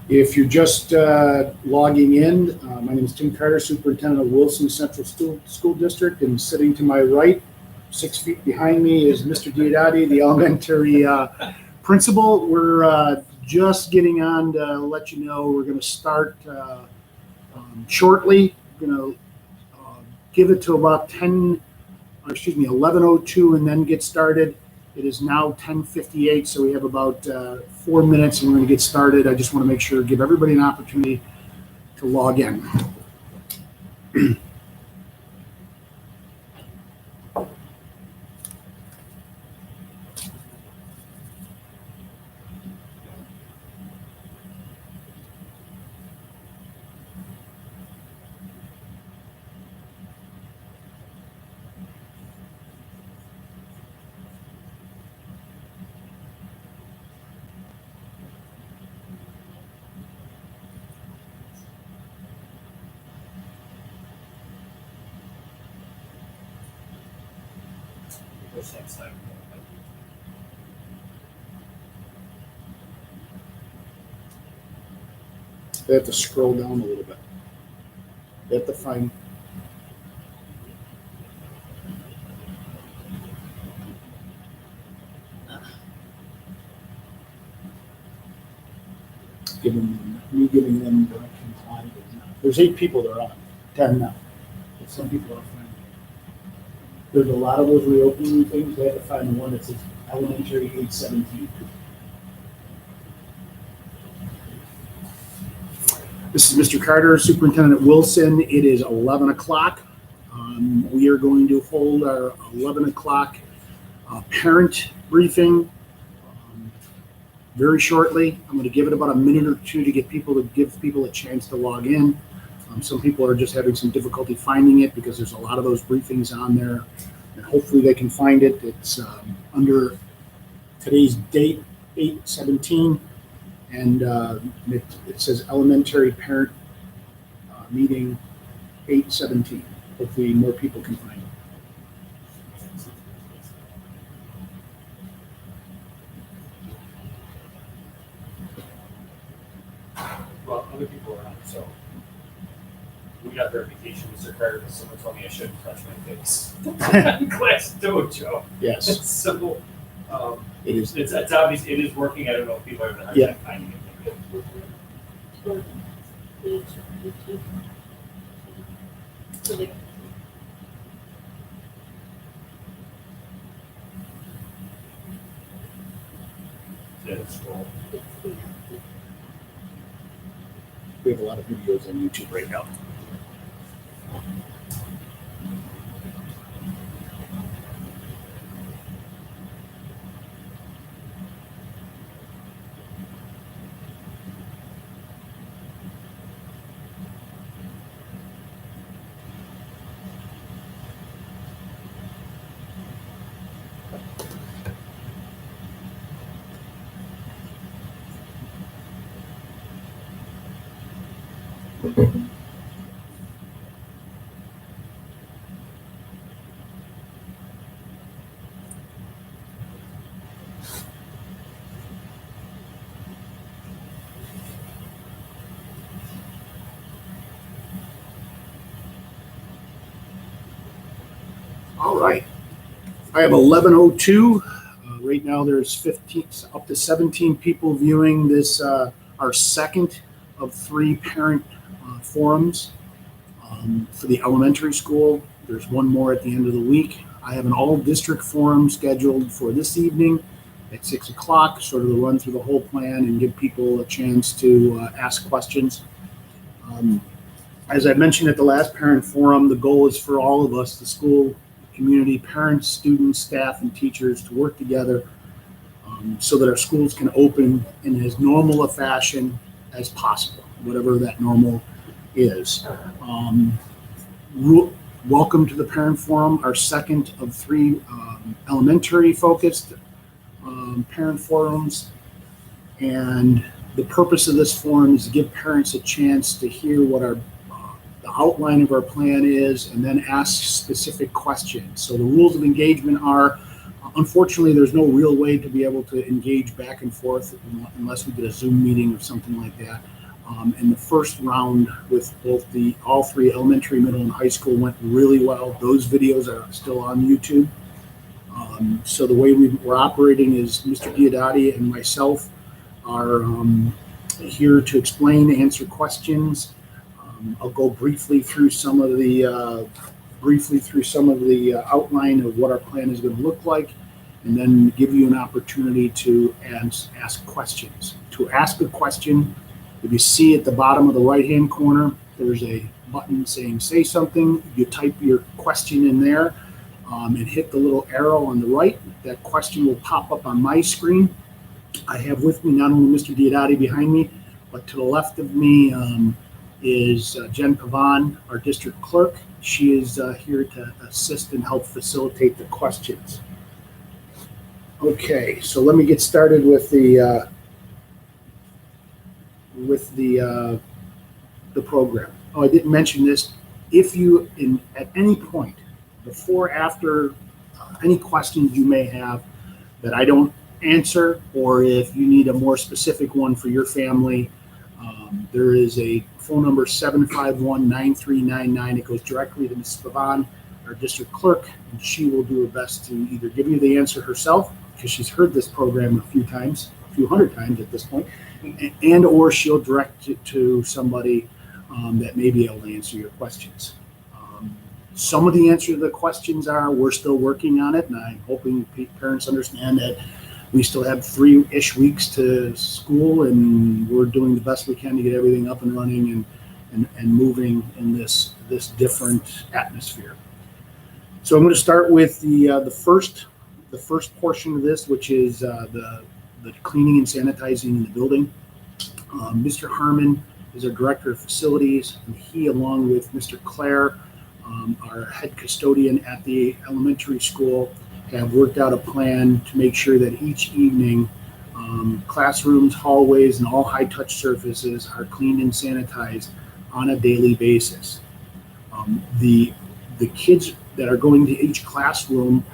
If you're just logging in, my name is Tim Carter, Superintendent of Wilson Central School District, and sitting to my right, 6 feet behind me, is Mr. Diodati, the elementary principal. We're just getting on to let you know we're going to start shortly. We're going to give it to about 11:02 and then get started. It is now 10:58, so we have about 4 minutes and we're going to get started. I just want to make sure, give everybody an opportunity to log in. They have to scroll down a little bit. They have to find. Giving them directions on it. There's 8 people that are on. 10 now. But some people are finding. There's a lot of those reopening things. They have to find the one that says elementary 817. This is Mr. Carter, Superintendent Wilson. It is 11 o'clock. We are going to hold our 11 o'clock parent briefing very shortly. I'm going to give it about a minute or two to give people a chance to log in. Some people are just having some difficulty finding it because there's a lot of those briefings on there, and hopefully they can find it. It's under today's date, 8/17. And it says elementary parent meeting 8/17. Hopefully more people can find it. Well, other people are on, so we got verification, Mr. Carter, because someone told me I shouldn't touch my face. Class dojo. Yes. So It is. It's obvious. It is working. I don't know if people are having a hard time finding it. That's cool. We have a lot of videos on YouTube right now. All right. I have 11:02. Right now there's 15, up to 17 people viewing this, our second of 3 parent forums for the elementary school. There's one more at the end of the week. I have an all-district forum scheduled for this evening at 6 o'clock, sort of to run through the whole plan and give people a chance to ask questions. As I mentioned at the last parent forum, the goal is for all of us, the school community, parents, students, staff, and teachers, to work together so that our schools can open in as normal a fashion as possible, whatever that normal is. Welcome to the parent forum, our second of 3 elementary focused parent forums. And the purpose of this forum is to give parents a chance to hear what the outline of our plan is and then ask specific questions. So the rules of engagement are Unfortunately, there's no real way to be able to engage back and forth unless we did a Zoom meeting or something like that. And the first round with all three elementary, middle, and high school went really well. Those videos are still on YouTube. So the way we're operating is Mr. Diodati and myself are here to explain, answer questions. I'll go briefly through some of the outline of what our plan is going to look like, and then give you an opportunity to ask questions. To ask a question, if you see at the bottom of the right-hand corner, there's a button saying "Say something." You type your question in there and hit the little arrow on the right. That question will pop up on my screen. I have with me not only Mr. Diodati behind me, but to the left of me is Jen Pavan, our district clerk. She is here to assist and help facilitate the questions. Okay, so let me get started with the program. Oh, I didn't mention this. If you, at any point, before, after, any questions you may have that I don't answer, or if you need a more specific one for your family, there is a phone number 751-9399. It goes directly to Ms. Pavan, our district clerk, and she will do her best to either give you the answer herself, because she's heard this program a few hundred times at this point, and or she'll direct it to somebody that may be able to answer your questions. Some of the answer to the questions are, we're still working on it, and I'm hoping parents understand that we still have 3-ish weeks to school, and we're doing the best we can to get everything up and running and moving in this different atmosphere. So I'm going to start with the first portion of this, which is the cleaning and sanitizing in the building. Mr. Harmon is our director of facilities, and he, along with Mr. Clare, our head custodian at the elementary school, have worked out a plan to make sure that each evening classrooms, hallways, and all high-touch surfaces are cleaned and sanitized on a daily basis. The kids that are going to each classroom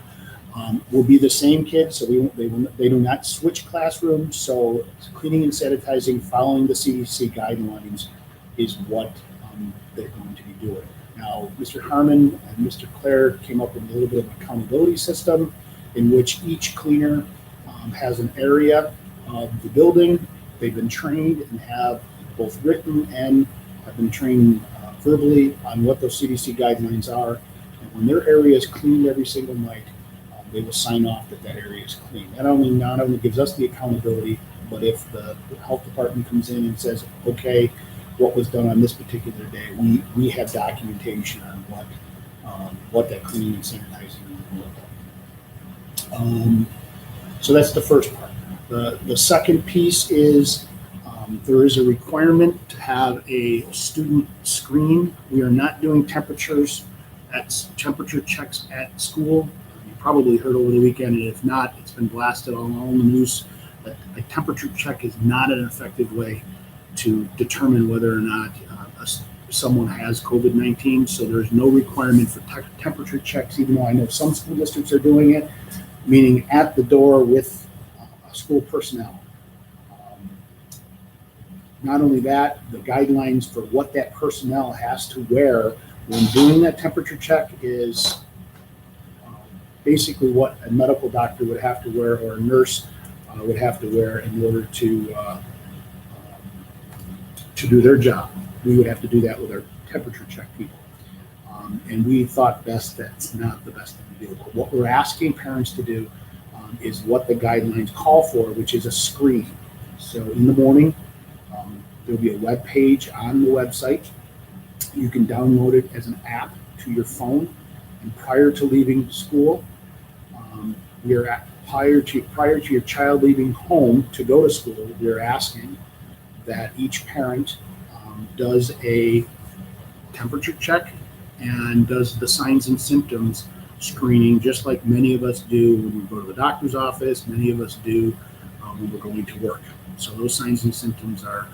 will be the same kids, so they do not switch classrooms. So cleaning and sanitizing, following the CDC guidelines, is what they're going to be doing. Now, Mr. Harmon and Mr. Clare came up with a little bit of an accountability system in which each cleaner has an area of the building. They've been trained and have both written and have been trained verbally on what those CDC guidelines are. And when their area is cleaned every single night, they will sign off that area is clean. That not only gives us the accountability, but if the health department comes in and says, okay, what was done on this particular day, we have documentation on what that cleaning and sanitizing will look like. So that's the first part. The second piece is there is a requirement to have a student screen. We are not doing temperature checks at school. You probably heard over the weekend, and if not, it's been blasted all on the news, that a temperature check is not an effective way to determine whether or not someone has COVID-19. So there's no requirement for temperature checks, even though I know some school districts are doing it, meaning at the door with school personnel. Not only that, the guidelines for what that personnel has to wear when doing that temperature check is basically what a medical doctor would have to wear, or a nurse would have to wear in order to do their job. We would have to do that with our temperature check people. And we thought that's not the best thing to do. But what we're asking parents to do is what the guidelines call for, which is a screen. So in the morning, there'll be a web page on the website. You can download it as an app to your phone. And prior to leaving school, prior to your child leaving home to go to school, we're asking that each parent does a temperature check and does the signs and symptoms screening, just like many of us do when we go to the doctor's office, many of us do when we're going to work. So those signs and symptoms are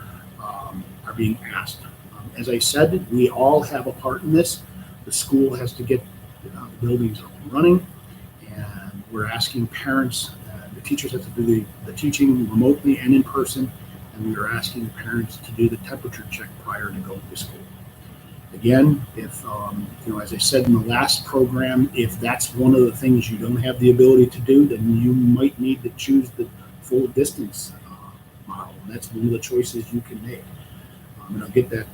being asked. As I said, we all have a part in this. The school has to get the buildings up and running, and We're asking parents, the teachers have to do the teaching remotely and in person, and we are asking parents to do the temperature check prior to going to school. Again, if, as I said in the last program, if that's one of the things you don't have the ability to do, then you might need to choose the full distance model. And that's one of the choices you can make. And I'll get that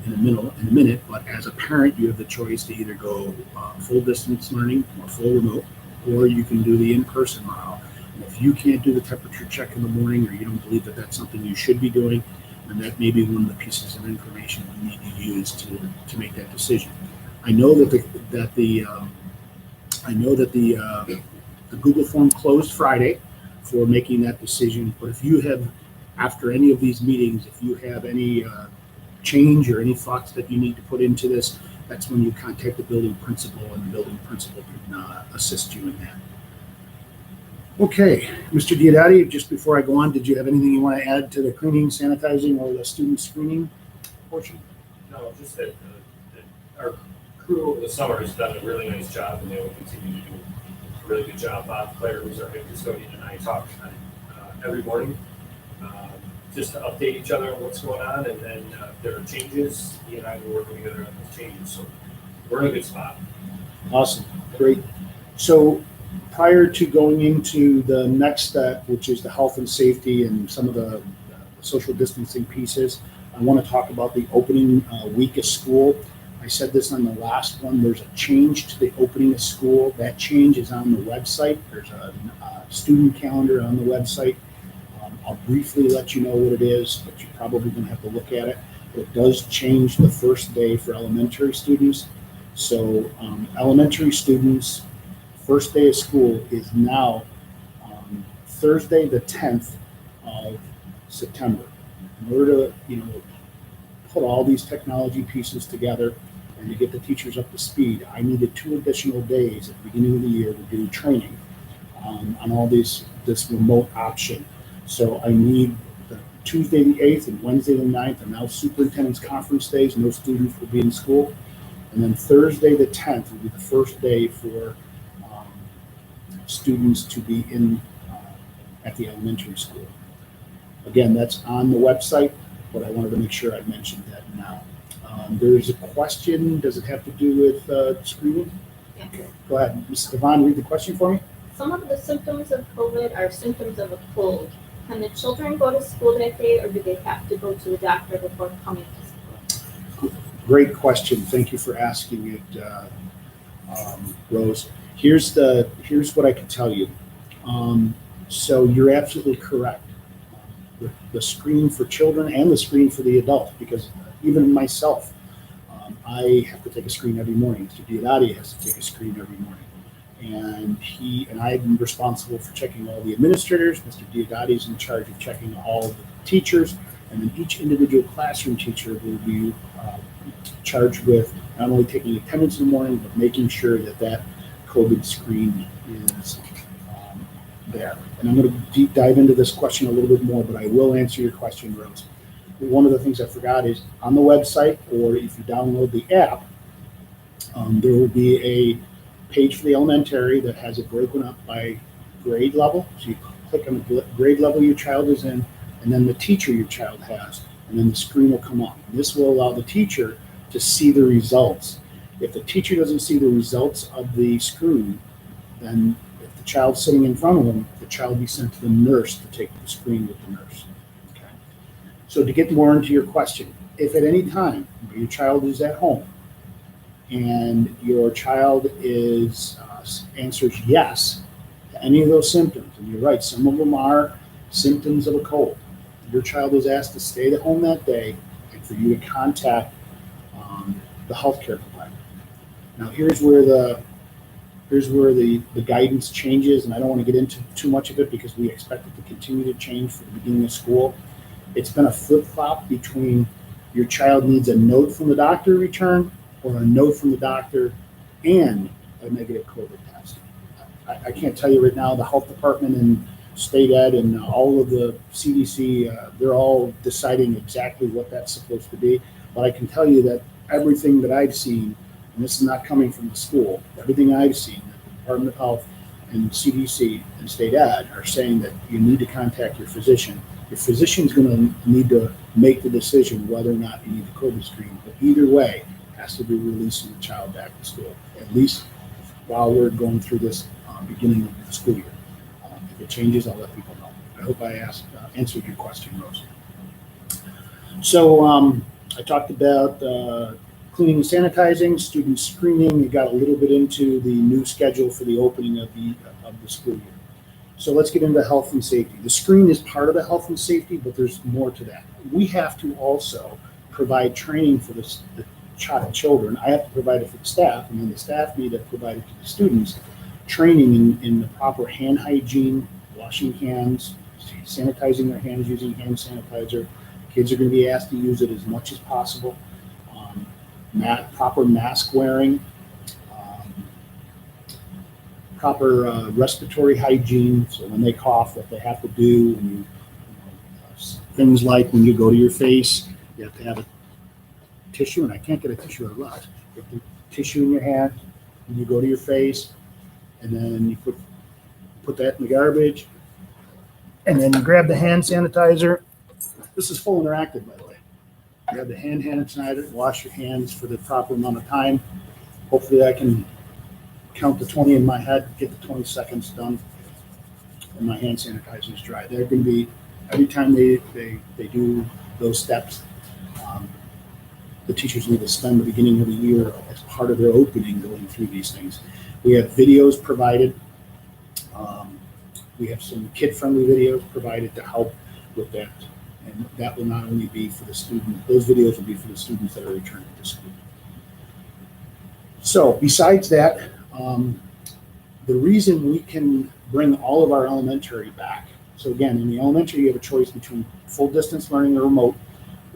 in a minute, but as a parent, you have the choice to either go full distance learning or full remote, or you can do the in-person model. And if you can't do the temperature check in the morning, or you don't believe that that's something you should be doing, and that may be one of the pieces of information you need to use to make that decision. I know that the Google form closed Friday for making that decision. But if you have, after any of these meetings, if you have any change or any thoughts that you need to put into this, that's when you contact the building principal, and the building principal can assist you in that. Okay, Mr. Diodati, just before I go on, did you have anything you want to add to the cleaning, sanitizing, or the student screening portion? No, just that our crew over the summer has done a really nice job, and they will continue to do a really good job. Bob Claire, who's our head custodian, and I talk every morning just to update each other on what's going on, and then if there are changes, he and I will work together on those changes. So we're in a good spot. Awesome, great. So prior to going into the next step, which is the health and safety and some of the social distancing pieces, I want to talk about the opening week of school. I said this on the last one, there's a change to the opening of school. That change is on the website. There's a student calendar on the website. I'll briefly let you know what it is, but you're probably going to have to look at it. It does change the first day for elementary students. So elementary students, first day of school is now Thursday, the 10th of September. In order to, put all these technology pieces together and to get the teachers up to speed, I needed 2 additional days at the beginning of the year to do training on all this remote option. So I need the Tuesday the 8th and Wednesday the 9th, and now superintendent's conference days, no students will be in school. And then Thursday the 10th will be the first day for students to be in at the elementary school. Again, that's on the website, but I wanted to make sure I mentioned that now. There's a question, does it have to do with screening? Yeah. Okay, go ahead. Mrs. Devon, read the question for me. Some of the symptoms of COVID are symptoms of a cold. Can the children go to school that day, or do they have to go to the doctor before coming to school? Great question. Thank you for asking it, Rose. Here's what I can tell you. So you're absolutely correct. The screen for children and the screen for the adults, because even myself, I have to take a screen every morning. Mr. Diodati has to take a screen every morning. And I'm responsible for checking all the administrators. Mr. Diodati is in charge of checking all the teachers, and then each individual classroom teacher will be charged with not only taking attendance in the morning, but making sure that COVID screen is there. And I'm going to deep dive into this question a little bit more, but I will answer your question, Rose. One of the things I forgot is on the website, or if you download the app, there will be a page for the elementary that has it broken up by grade level. So you click on the grade level your child is in, and then the teacher your child has, and then the screen will come up. And this will allow the teacher to see the results. If the teacher doesn't see the results of the screen, then if the child's sitting in front of them, the child will be sent to the nurse to take the screen with the nurse. Okay. So to get more into your question, if at any time your child is at home and your child answers yes to any of those symptoms, and you're right, some of them are symptoms of a cold, your child is asked to stay at home that day and for you to contact the healthcare provider. Now here's where the guidance changes, and I don't want to get into too much of it because we expect it to continue to change for the beginning of school. It's been a flip-flop between your child needs a note from the doctor to return, or a note from the doctor and a negative COVID test. I can't tell you right now, the health department and state ed and all of the CDC, they're all deciding exactly what that's supposed to be. But I can tell you that everything that I've seen, and this is not coming from the school, everything I've seen, the Department of Health and CDC and state ed are saying that you need to contact your physician. Your physician's going to need to make the decision whether or not you need the COVID screen. But either way, it has to be releasing the child back to school, at least while we're going through this beginning of the school year. If it changes, I'll let people know. I hope I answered your question, Rose. So I talked about cleaning and sanitizing, student screening. We got a little bit into the new schedule for the opening of the school year. So let's get into health and safety. The screen is part of the health and safety, but there's more to that. We have to also provide training for the children. I have to provide it for the staff, and then the staff need to provide it to the students. Training in the proper hand hygiene, washing hands, sanitizing their hands using hand sanitizer. Kids are going to be asked to use it as much as possible. Proper mask wearing, proper respiratory hygiene. So when they cough, what they have to do, and things like when you go to your face, you have to have a tissue, and I can't get a tissue out loud. You have the tissue in your hand when you go to your face, and then you put that in the garbage, and then you grab the hand sanitizer. This is full interactive, by the way. Grab the hand sanitizer, wash your hands for the proper amount of time. Hopefully I can count the 20 in my head, get the 20 seconds done, and my hand sanitizer is dry. They're going to be, every time they do those steps, the teachers need to spend the beginning of the year as part of their opening going through these things. We have videos provided. We have some kid-friendly videos provided to help with that. And that will not only be for the student, those videos will be for the students that are returning to school. So besides that, the reason we can bring all of our elementary back. So again, in the elementary, you have a choice between full distance learning or remote,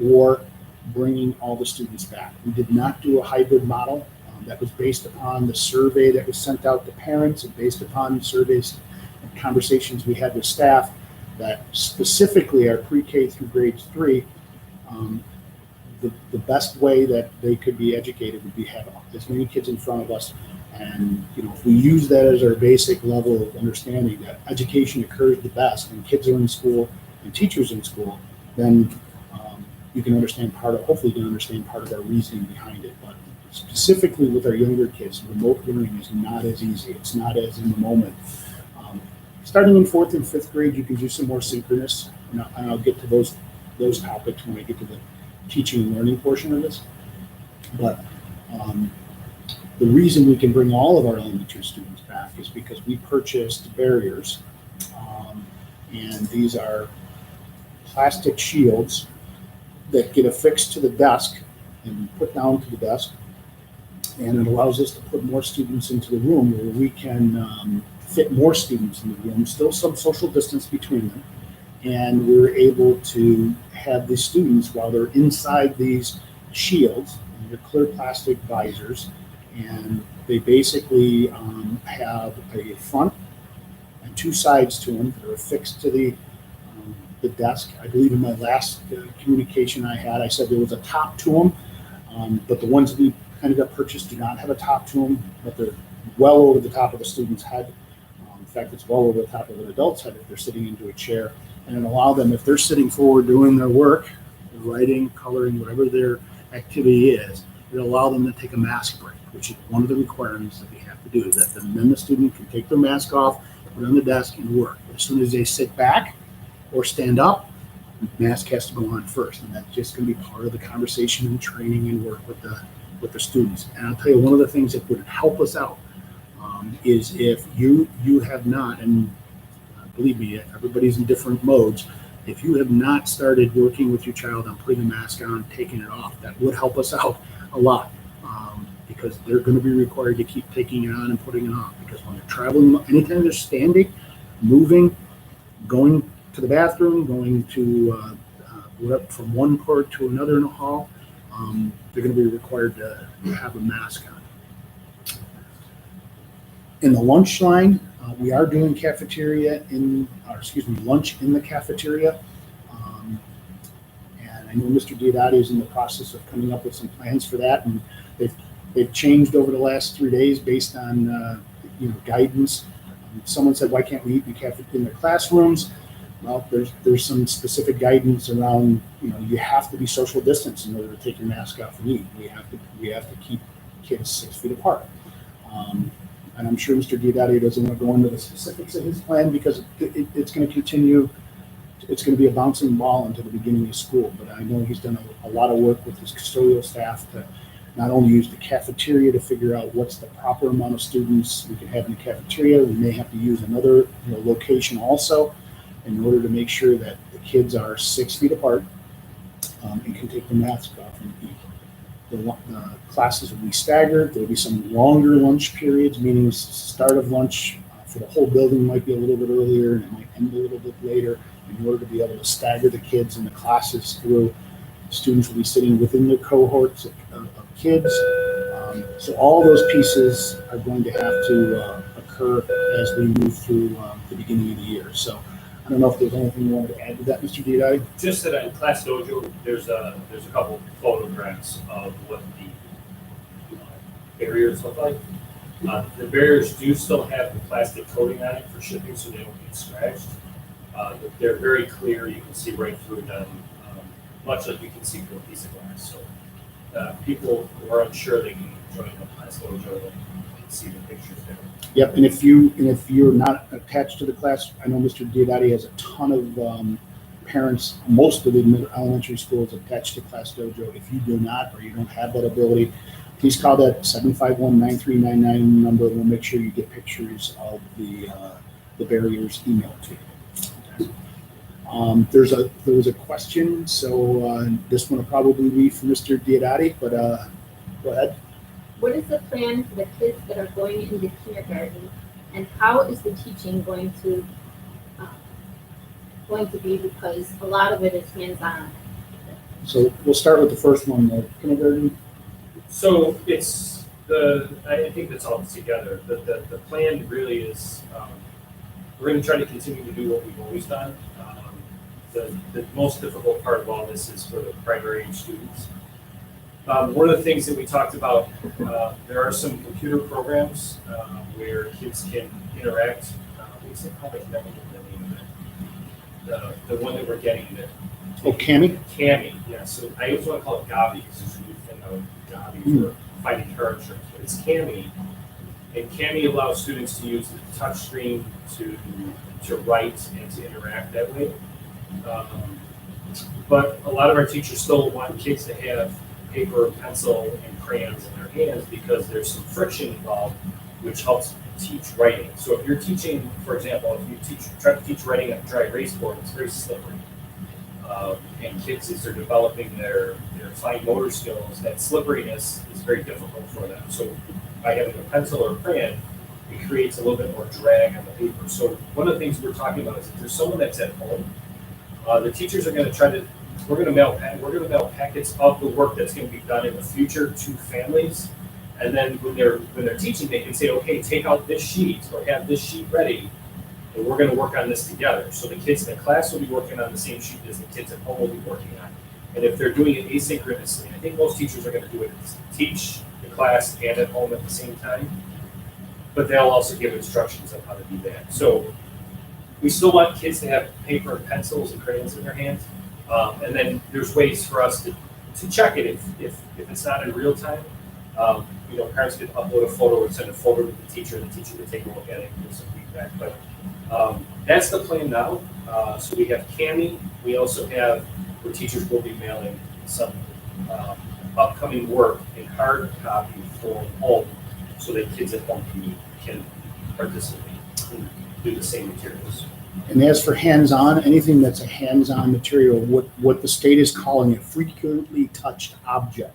or bringing all the students back. We did not do a hybrid model. That was based upon the survey that was sent out to parents and based upon surveys and conversations we had with staff that specifically our pre-K through grades 3, the best way that they could be educated would be have as many kids in front of us. And if we use that as our basic level of understanding that education occurs the best when kids are in school and teachers in school, then you can understand hopefully you can understand part of our reasoning behind it. But specifically with our younger kids, remote learning is not as easy. It's not as in the moment. Starting in 4th and 5th grade, you can do some more synchronous, and I'll get to those topics when I get to the teaching and learning portion of this. But the reason we can bring all of our elementary students back is because we purchased barriers, and these are plastic shields that get affixed to the desk and put down to the desk, and it allows us to put more students into the room where we can fit more students in the room, still some social distance between them, and we're able to have the students, while they're inside these shields, and they're clear plastic visors, and they basically have a front and 2 sides to them that are affixed to the desk. I believe in my last communication I had, I said there was a top to them, but the ones that we kind of got purchased do not have a top to them, but they're well over the top of the student's head. In fact, it's well over the top of an adult's head if they're sitting into a chair, and it allows them, if they're sitting forward doing their work, writing, coloring, whatever their activity is, it allows them to take a mask break, which is one of the requirements that we have to do, is that then the student can take their mask off, put it on the desk, and work. As soon as they sit back or stand up, the mask has to go on first, and that's just going to be part of the conversation and training and work with the students. And I'll tell you, one of the things that would help us out is if you have not, and believe me, everybody's in different modes. If you have not started working with your child on putting a mask on, taking it off, that would help us out a lot, because they're going to be required to keep taking it on and putting it on. Because when they're traveling, anytime they're standing, moving, going to the bathroom, going to from one part to another in a hall, they're going to be required to have a mask on. In the lunch line, we are doing lunch in the cafeteria. And I know Mr. Diodati is in the process of coming up with some plans for that, and they've changed over the last 3 days based on guidance. Someone said, why can't we eat in the classrooms? Well, there's some specific guidance around, you have to be social distance in order to take your mask off and eat. We have to keep kids 6 feet apart. And I'm sure Mr. Diodati doesn't want to go into the specifics of his plan because it's going to continue. It's going to be a bouncing ball into the beginning of school. But I know he's done a lot of work with his custodial staff to not only use the cafeteria to figure out what's the proper amount of students we can have in the cafeteria. We may have to use another location also in order to make sure that the kids are 6 feet apart and can take their masks off and eat. The classes will be staggered. There will be some longer lunch periods, meaning start of lunch for the whole building might be a little bit earlier and it might end a little bit later in order to be able to stagger the kids and the classes through. Students will be sitting within their cohorts of kids. So all those pieces are going to have to occur as we move through the beginning of the year. So I don't know if there's anything you wanted to add to that, Mr. Diodati? Just that in Class Dojo, there's a couple photographs of what the barriers look like. The barriers do still have the plastic coating on it for shipping, so they don't get scratched. They're very clear. You can see right through them, much like you can see through a piece of glass. So people who are unsure, they can join the Class Dojo and see the pictures there. Yep, and if you're not attached to the class, I know Mr. Diodati has a ton of parents. Most of the elementary schools attached to Class Dojo. If you do not, or you don't have that ability, please call that 751-9399 number. We'll make sure you get pictures of the barriers emailed to you. Okay. There was a question, so this one will probably be for Mr. Diodati, but go ahead. What is the plan for the kids that are going into kindergarten, and how is the teaching going to be? Because a lot of it is hands-on. So we'll start with the first one, the kindergarten. So I think that's all together. The plan really is we're going to try to continue to do what we've always done. The most difficult part of all this is for the primary age students. One of the things that we talked about, there are some computer programs where kids can interact. What's it called? I can never remember the name of it. The one that we're getting there. Oh, Cami? Cami, yeah. So I always want to call it Gavi because there's a new thing of Gavi for fighting car insurance, but it's Cami. And Cami allows students to use the touch screen to write and to interact that way. But a lot of our teachers still want kids to have paper, pencil, and crayons in their hands because there's some friction involved, which helps teach writing. So if you're teaching, for example, if you try to teach writing on a dry erase board, it's very slippery. And kids, as they're developing their fine motor skills, that slipperiness is very difficult for them. So by having a pencil or a crayon, it creates a little bit more drag on the paper. So one of the things we're talking about is if there's someone that's at home, the teachers are going to we're going to mail packets of the work that's going to be done in the future to families, and then when they're teaching, they can say, okay, take out this sheet or have this sheet ready, and we're going to work on this together. So the kids in the class will be working on the same sheet as the kids at home will be working on. And if they're doing it asynchronously, I think most teachers are going to do it, teach the class and at home at the same time, but they'll also give instructions on how to do that. So we still want kids to have paper and pencils and crayons in their hands. And then there's ways for us to check it if it's not in real time. Parents can upload a photo or send a photo to the teacher can take a look at it and give some feedback. But that's the plan now. So we have Cami. We also have where teachers will be mailing some upcoming work in hard copy for home so that kids at home can participate and do the same materials. And as for hands-on, anything that's a hands-on material, what the state is calling a frequently touched object.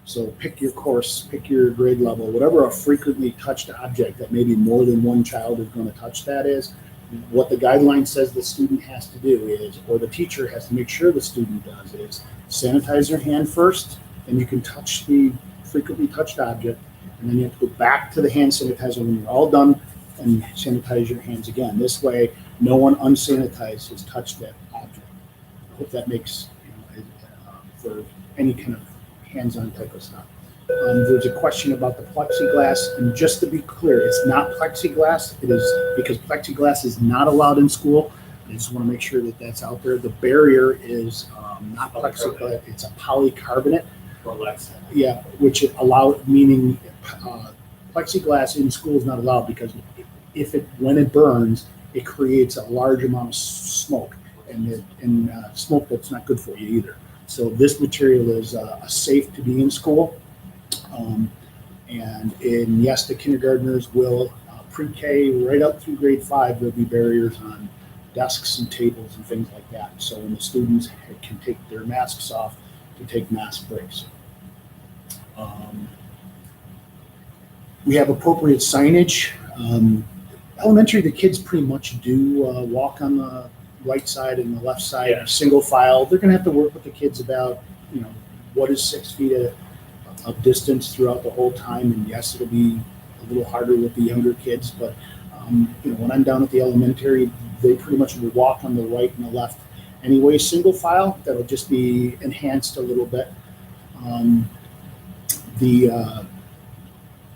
So pick your course, pick your grade level, whatever a frequently touched object that maybe more than one child is going to touch that is, what the guideline says the student has to do is, or the teacher has to make sure the student does, is sanitize your hand first, and you can touch the frequently touched object, and then you have to go back to the hand sanitizer when you're all done and sanitize your hands again. This way, no one unsanitized has touched that object. I hope that makes for any kind of hands-on type of stuff. There's a question about the plexiglass, and just to be clear, it's not plexiglass. It is because plexiglass is not allowed in school. I just want to make sure that that's out there. The barrier is not plexiglass; it's a polycarbonate. Or less. Yeah, which meaning plexiglass in school is not allowed because when it burns, it creates a large amount of smoke, and smoke that's not good for you either. So this material is safe to be in school. Yes, the kindergartners will, pre-K right up through grade 5, there'll be barriers on desks and tables and things like that. So when the students can take their masks off to take mask breaks. We have appropriate signage. Elementary, the kids pretty much do walk on the right side and the left side, Yeah. single file. They're going to have to work with the kids about, what is 6 feet of distance throughout the whole time. And yes, it'll be a little harder with the younger kids, but when I'm down at the elementary, they pretty much will walk on the right and the left. Anyway, single file, that'll just be enhanced a little bit.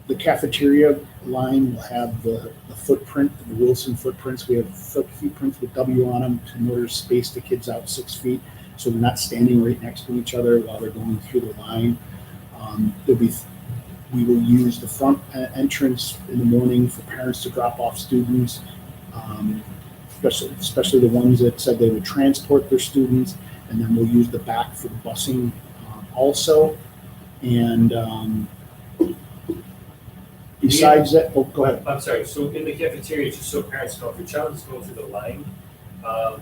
The cafeteria line will have the footprint, the Wilson footprints. We have footprints with W on them in order to space the kids out 6 feet, so they're not standing right next to each other while they're going through the line. We will use the front entrance in the morning for parents to drop off students, especially the ones that said they would transport their students, and then we'll use the back for the busing also. And besides that, go ahead. I'm sorry, so in the cafeteria, just so parents know, if your child is going through the line,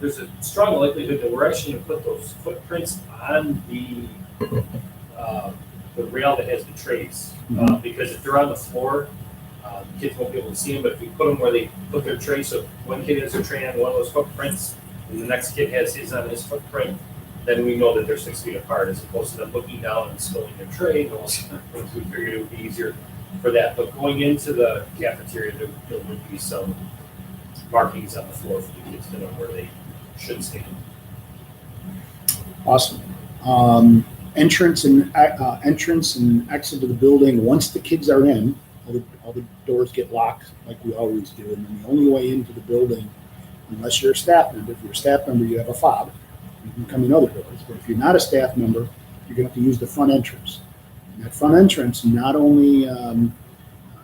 there's a strong likelihood that we're actually going to put those footprints on the rail that has the trays. Because if they're on the floor, kids won't be able to see them, but if we put them where they put their tray, so one kid has a tray on one of those footprints, and the next kid has his on his footprint, then we know that they're 6 feet apart, as opposed to them looking down and spilling their tray. We figured it would be easier for that. But going into the cafeteria, there would be some markings on the floor for the kids to know where they should stand. Awesome. Entrance and exit to the building. Once the kids are in, all the doors get locked like we always do. And then the only way into the building, unless you're a staff member, if you're a staff member, you have a fob. You can come in other doors. But if you're not a staff member, you're going to have to use the front entrance. And that front entrance not only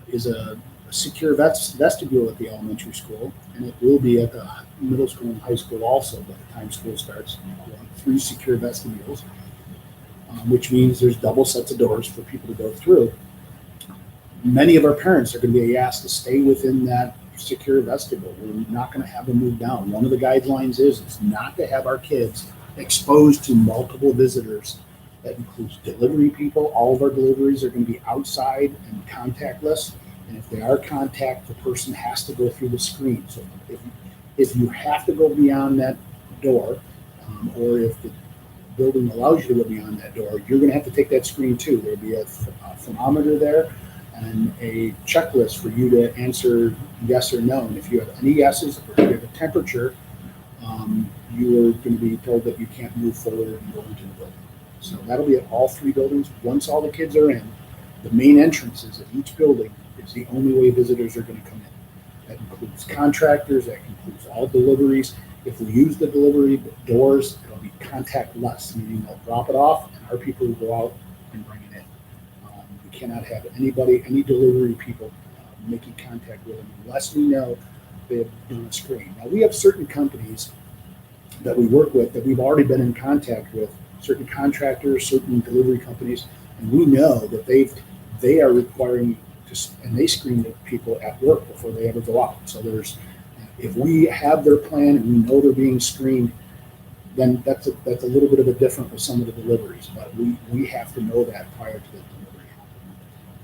is a secure vestibule at the elementary school, and it will be at the middle school and high school also by the time school starts. 3 secure vestibules, which means there's double sets of doors for people to go through. Many of our parents are going to be asked to stay within that secure vestibule. We're not going to have them move down. One of the guidelines is not to have our kids exposed to multiple visitors. That includes delivery people. All of our deliveries are going to be outside and contactless. And if they are contact, the person has to go through the screen. So if you have to go beyond that door, or if the building allows you to go beyond that door, you're going to have to take that screen too. There'll be a thermometer there and a checklist for you to answer yes or no. And if you have any yeses, or if you have a temperature, you are going to be told that you can't move forward and go into the building. So that'll be at all 3 buildings. Once all the kids are in, the main entrances of each building is the only way visitors are going to come in. That includes contractors, that includes all deliveries. If we use the delivery doors, it'll be contactless, meaning they'll drop it off and our people will go out and bring it in. We cannot have any delivery people making contact with them unless we know they've done a screen. Now, we have certain companies that we work with that we've already been in contact with, certain contractors, certain delivery companies, and we know that they are requiring and they screen the people at work before they ever go out. So if we have their plan and we know they're being screened, then that's a little bit of a different with some of the deliveries, but we have to know that prior to the delivery.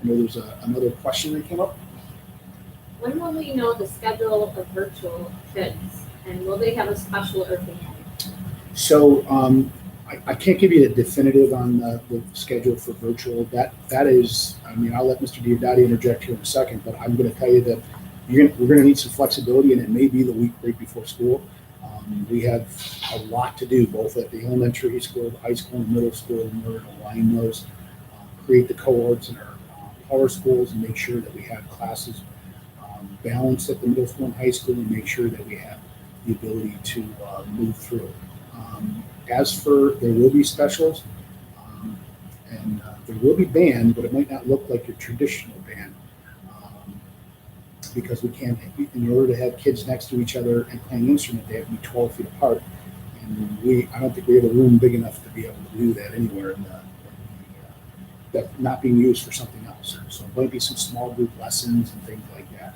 I know there's another question that came up. When will we know the schedule of virtual kids, and will they have a special or band? So I can't give you a definitive on the schedule for virtual. That is, I'll let Mr. Diodati interject here in a second, but I'm going to tell you that we're going to need some flexibility, and it may be the week right before school. We have a lot to do, both at the elementary school, the high school, and middle school, in order to align those. create the cohorts in our power schools and make sure that we have classes balanced at the middle school and high school, and make sure that we have the ability to move through. As for, there will be specials, and there will be band, but it might not look like your traditional band, because we can't, in order to have kids next to each other and playing an instrument, they have to be 12 feet apart. And I don't think we have a room big enough to be able to do that anywhere that not being used for something else. So there might be some small group lessons and things like that.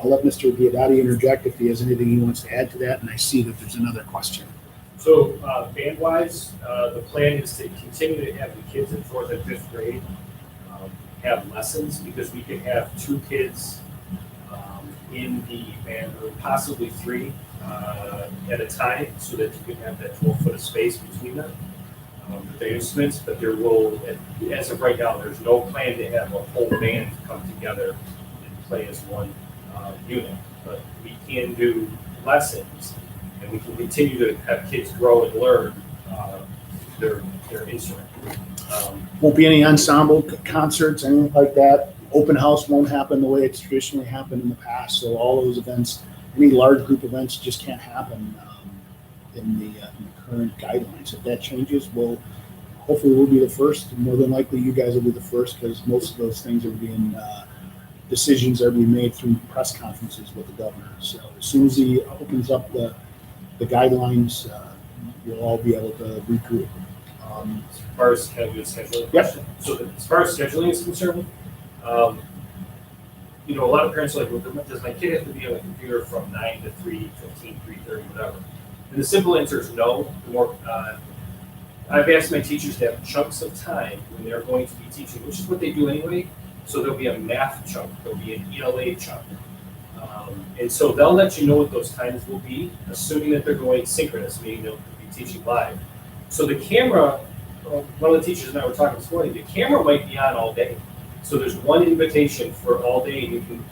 I'll let Mr. Diodati interject if he has anything he wants to add to that, and I see that there's another question. So band-wise, the plan is to continue to have the kids in 4th and 5th grade have lessons, because we can have 2 kids in the band room, possibly 3 at a time, so that you can have that 12-foot of space between them with the instruments. But there will, as of right now, there's no plan to have a whole band come together and play as one unit. But we can do lessons, and we can continue to have kids grow and learn their instrument. Won't be any ensemble concerts, anything like that. Open house won't happen the way it's traditionally happened in the past. So all those events, any large group events, just can't happen in the current guidelines. If that changes, hopefully we'll be the first. And more than likely, you guys will be the first, because most of those things are being decisions are being made through press conferences with the governor. So as soon as he opens up the guidelines, we'll all be able to regroup. As far as scheduling, Yep. So as far as scheduling is concerned, a lot of parents are like, well, does my kid have to be on the computer from 9 to 3:15, 3:30, whatever? And the simple answer is no. I've asked my teachers to have chunks of time when they're going to be teaching, which is what they do anyway. So there'll be a math chunk, there'll be an ELA chunk. And so they'll let you know what those times will be, assuming that they're going synchronous, meaning they'll be teaching live. So the camera, one of the teachers and I were talking this morning, the camera might be on all day. So there's one invitation for all day, and you can,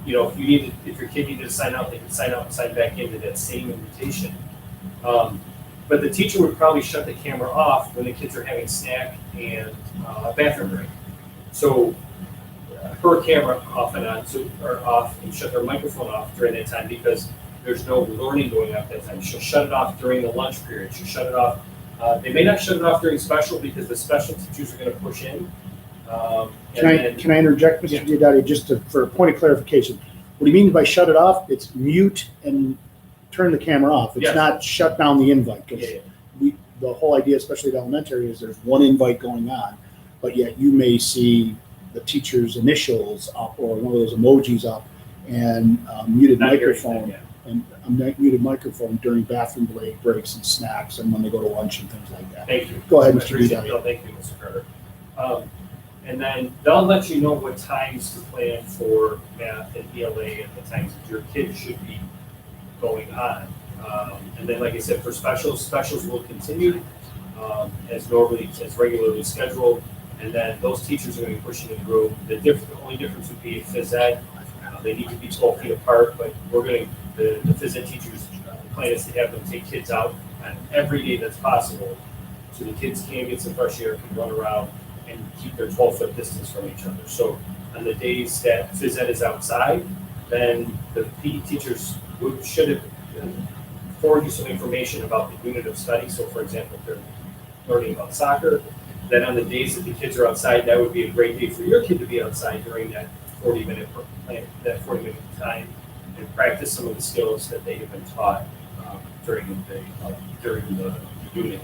if your kid needed to sign out, they can sign out and sign back into that same invitation. But the teacher would probably shut the camera off when the kids are having snack and bathroom break. So her camera off and on, or off, and shut her microphone off during that time, because there's no learning going on at that time. She'll shut it off during the lunch period. She'll shut it off. They may not shut it off during special, because the special teachers are going to push in. Can I interject, Mr. Diodati, just for a point of clarification? What do you mean by shut it off? It's mute and turn the camera off. It's not shut down the invite. The whole idea, especially at elementary, is there's one invite going on, but yet you may see the teacher's initials up or one of those emojis up, and muted microphone. And a muted microphone during bathroom breaks and snacks, and when they go to lunch and things like that. Thank you. Go ahead, Mr. Diodati. Thank you, Mr. Carter. And then they'll let you know what times to plan for math and ELA and the times that your kids should be going on. And then, like I said, for specials will continue as regularly scheduled. And then those teachers are going to be pushing in the room. The only difference would be phys ed. They need to be 12 feet apart, but the phys ed teachers, the plan is to have them take kids out on every day that's possible, so the kids can get some fresh air, can run around, and keep their 12-foot distance from each other. So on the days that phys ed is outside, then the PE teachers should forward you some information about the unit of study. So for example, if they're learning about soccer, then on the days that the kids are outside, that would be a great day for your kid to be outside during that 40-minute time, and practice some of the skills that they have been taught during the unit.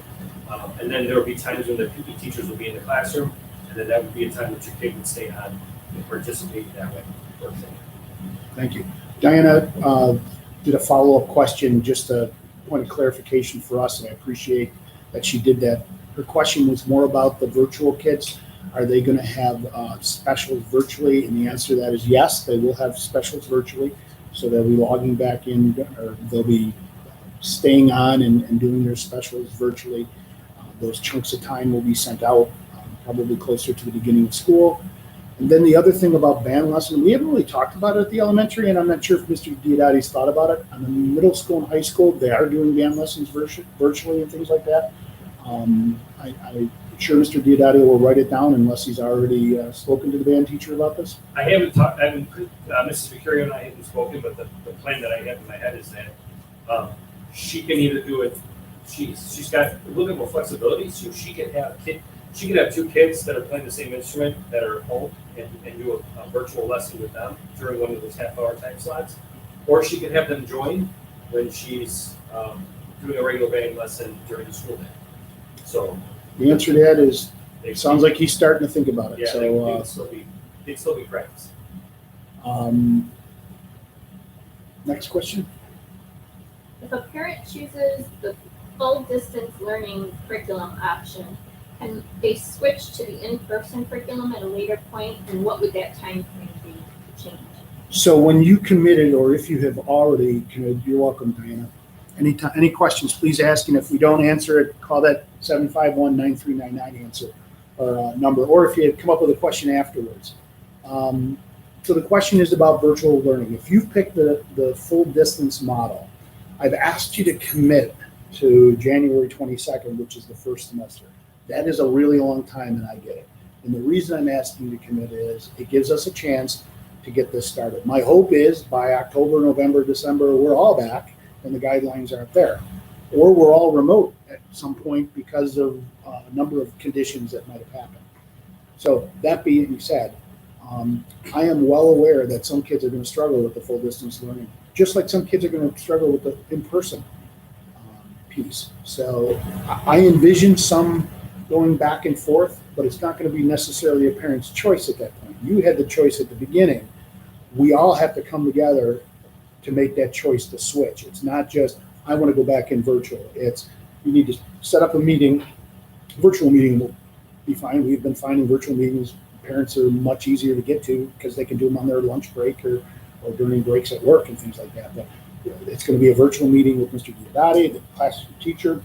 And then there will be times when the PE teachers will be in the classroom, and then that would be a time that your kid would stay on and participate that way. For example. Thank you. Diana did a follow-up question, just a point of clarification for us, and I appreciate that she did that. Her question was more about the virtual kids. Are they going to have specials virtually? And the answer to that is yes, they will have specials virtually. So they'll be logging back in, or they'll be staying on and doing their specials virtually. Those chunks of time will be sent out probably closer to the beginning of school. And then the other thing about band lesson, we haven't really talked about it at the elementary, and I'm not sure if Mr. Diodati's thought about it. On the middle school and high school, they are doing band lessons virtually and things like that. Sure, Mr. Diodato will write it down unless he's already spoken to the band teacher about this. I haven't talked, Mrs. Mercurio and I haven't spoken, but the plan that I have in my head is that she can either do it, she's got a little bit more flexibility, so she could have two kids that are playing the same instrument that are at home and do a virtual lesson with them during one of those half-hour time slots. Or she could have them join when she's doing a regular band lesson during the school day. So The answer to that is, it sounds like he's starting to think about it. yeah, So, they'd still be practice. Next question. If a parent chooses the full distance learning curriculum option, can they switch to the in-person curriculum at a later point, and what would that time frame be to change? So when you committed, or if you have already committed, you're welcome, Diana. Any questions, please ask, and if we don't answer it, call that 751-9399 answer or number, or if you had come up with a question afterwards. So the question is about virtual learning. If you've picked the full distance model, I've asked you to commit to January 22nd, which is the first semester. That is a really long time, and I get it. And the reason I'm asking you to commit is it gives us a chance to get this started. My hope is by October, November, December, we're all back and the guidelines aren't there. Or we're all remote at some point because of a number of conditions that might have happened. So that being said, I am well aware that some kids are going to struggle with the full distance learning, just like some kids are going to struggle with the in-person piece. So I envision some going back and forth, but it's not going to be necessarily a parent's choice at that point. You had the choice at the beginning. We all have to come together to make that choice to switch. It's not just, I want to go back in virtual. It's, you need to set up a meeting. Virtual meeting will be fine. We've been finding virtual meetings, parents are much easier to get to because they can do them on their lunch break or during breaks at work and things like that. But it's going to be a virtual meeting with Mr. Diodato, the class teacher,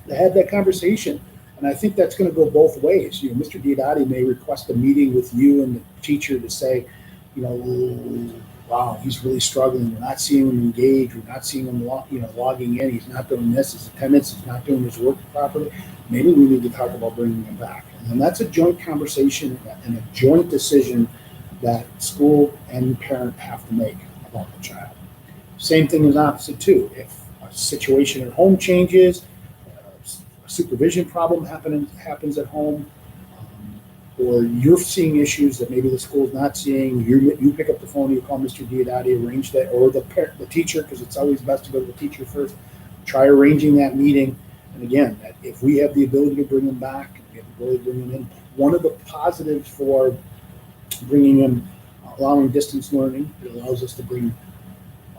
to have that conversation. And I think that's going to go both ways. You know, Mr. Diodato may request a meeting with you and the teacher to say, you know, wow, he's really struggling. We're not seeing him engage. We're not seeing him, logging in. He's not doing this. His attendance is not doing his work properly. Maybe we need to talk about bringing him back. And then that's a joint conversation and a joint decision that school and parent have to make about the child. Same thing is opposite too. If a situation at home changes, a supervision problem happens at home, or you're seeing issues that maybe the school's not seeing, you pick up the phone, you call Mr. Diodato, arrange that, or the teacher, because it's always best to go to the teacher first. Try arranging that meeting. And again, if we have the ability to bring them back, we have the ability to bring them in. One of the positives for bringing in, allowing distance learning, it allows us to bring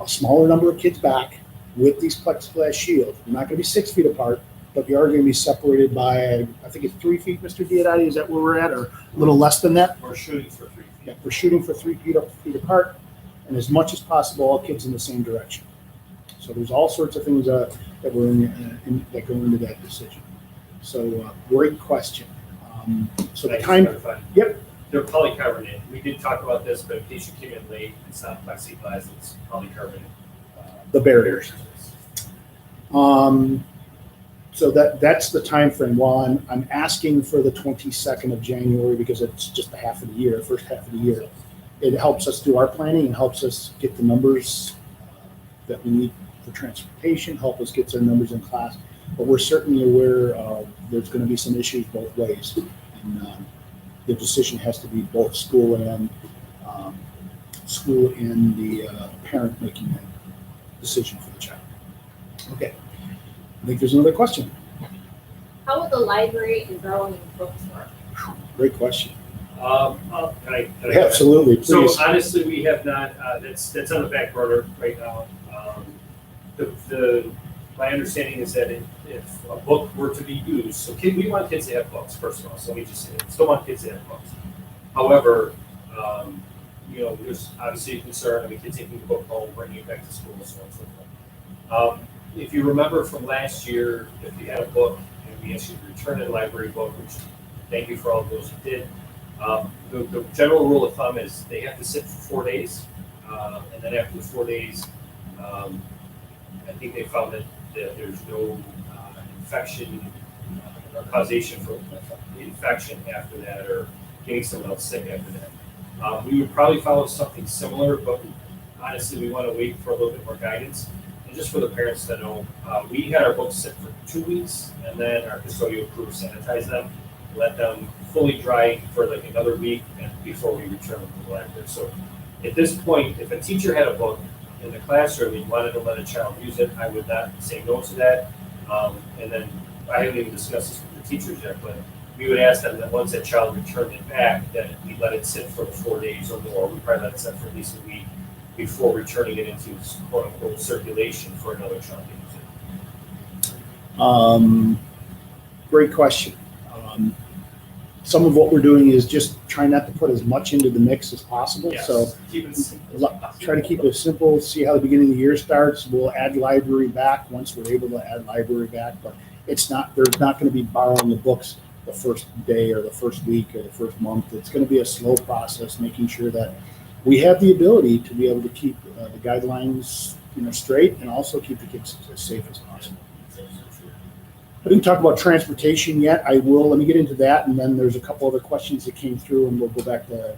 a smaller number of kids back with these plexiglass shields. We're not going to be 6 feet apart, but we are going to be separated by, I think it's 3 feet, Mr. Diodato, is that where we're at, or a little less than that? We're shooting for 3 feet. Yeah, we're shooting for 3 feet apart, and as much as possible, all kids in the same direction. So there's all sorts of things that were that go into that decision. So great question. So the time, yep. They're polycarbonate. We did talk about this, but in case you came in late, it's not plexiglass, it's polycarbonate. The barriers. So that's the time frame. While I'm asking for the 22nd of January because it's just the half of the year, first half of the year. It helps us do our planning and helps us get the numbers that we need for transportation, help us get some numbers in class. But we're certainly aware there's going to be some issues both ways. And the decision has to be both school and the parent making that decision for the child. Okay. I think there's another question. How will the library and borrowing books work? Great question. Can I Absolutely, please. So honestly, we have not. That's on the back burner right now. My understanding is that if a book were to be used, so we want kids to have books first of all. So we just say still want kids to have books. However, there's obviously a concern of the kids taking the book home, bringing it back to school, so on and so forth. If you remember from last year, if you had a book and we asked you to return a library book, which thank you for all of those who did. The general rule of thumb is they have to sit for 4 days, and then after the 4 days, I think they found that there's no infection or causation for infection after that, or getting someone else sick after that. We would probably follow something similar, but honestly, we want to wait for a little bit more guidance. And just for the parents to know, we had our books sit for 2 weeks, and then our custodial crew sanitized them, let them fully dry for like another week, and before we return them to the library. So at this point, if a teacher had a book in the classroom and wanted to let a child use it, I would not say no to that. And then I haven't even discussed this with the teachers yet, but we would ask them that once that child returned it back, that we let it sit for 4 days or more. We probably let it sit for at least a week before returning it into quote unquote circulation for another child to use it. Great question. Some of what we're doing is just trying not to put as much into the mix as possible. Yes. So Keep it simple. try to keep it simple, see how the beginning of the year starts. We'll add library back once we're able to add library back, but there's not going to be borrowing the books the first day or the first week or the first month. It's going to be a slow process, making sure that we have the ability to be able to keep the guidelines, straight, and also keep the kids as safe as possible. I didn't talk about transportation yet. I will. Let me get into that, and then there's a couple other questions that came through, and we'll go back to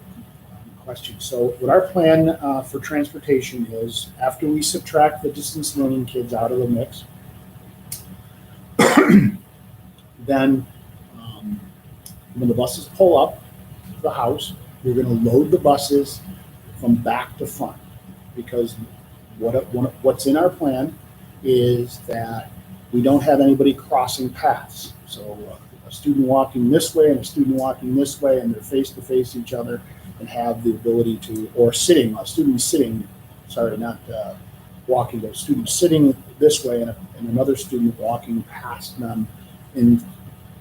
questions. So what our plan for transportation is, after we subtract the distance learning kids out of the mix, then when the buses pull up to the house, we're going to load the buses from back to front, because what's in our plan is that we don't have anybody crossing paths. So a student walking this way and a student walking this way, and they're face to face each other, and have the ability to, or sitting, a student sitting, sorry, not walking, but a student sitting this way and another student walking past them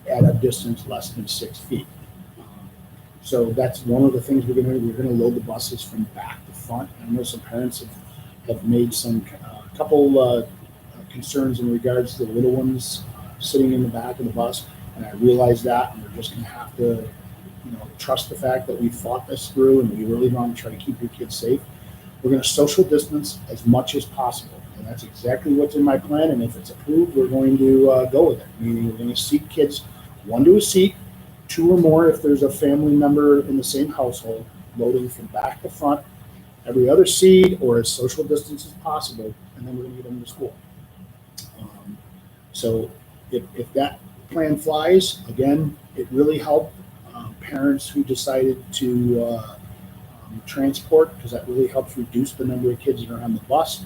at a distance less than 6 feet. So that's one of the things we're going to do. We're going to load the buses from back to front. I know some parents have made some couple concerns in regards to the little ones sitting in the back of the bus, and I realize that, and we're just going to have to, trust the fact that we thought this through, and we really want to try to keep your kids safe. We're going to social distance as much as possible, and that's exactly what's in my plan. And if it's approved, we're going to go with it. Meaning, we're going to seat kids 1 to a seat, 2 or more if there's a family member in the same household, loading from back to front, every other seat, or as social distance as possible, and then we're going to get them to school. So if that plan flies, again, it really helped parents who decided to transport, because that really helps reduce the number of kids that are on the bus.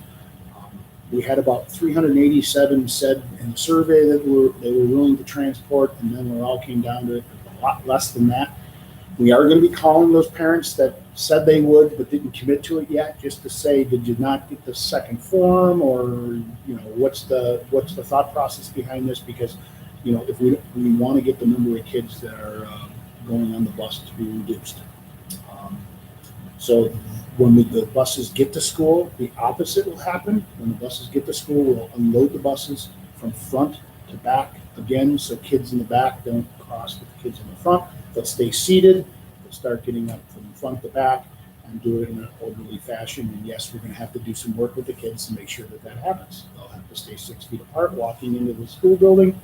We had about 387 said in the survey that they were willing to transport, and then we all came down to a lot less than that. We are going to be calling those parents that said they would but didn't commit to it yet, just to say, did you not get the second form, or what's the thought process behind this? Because if we want to get the number of kids that are going on the bus to be reduced. So when the buses get to school, the opposite will happen. When the buses get to school, we'll unload the buses from front to back again, so kids in the back don't cross with the kids in the front. They'll stay seated. They'll start getting up from front to back and do it in an orderly fashion. And yes, we're going to have to do some work with the kids to make sure that happens. They'll have to stay 6 feet apart walking into the school building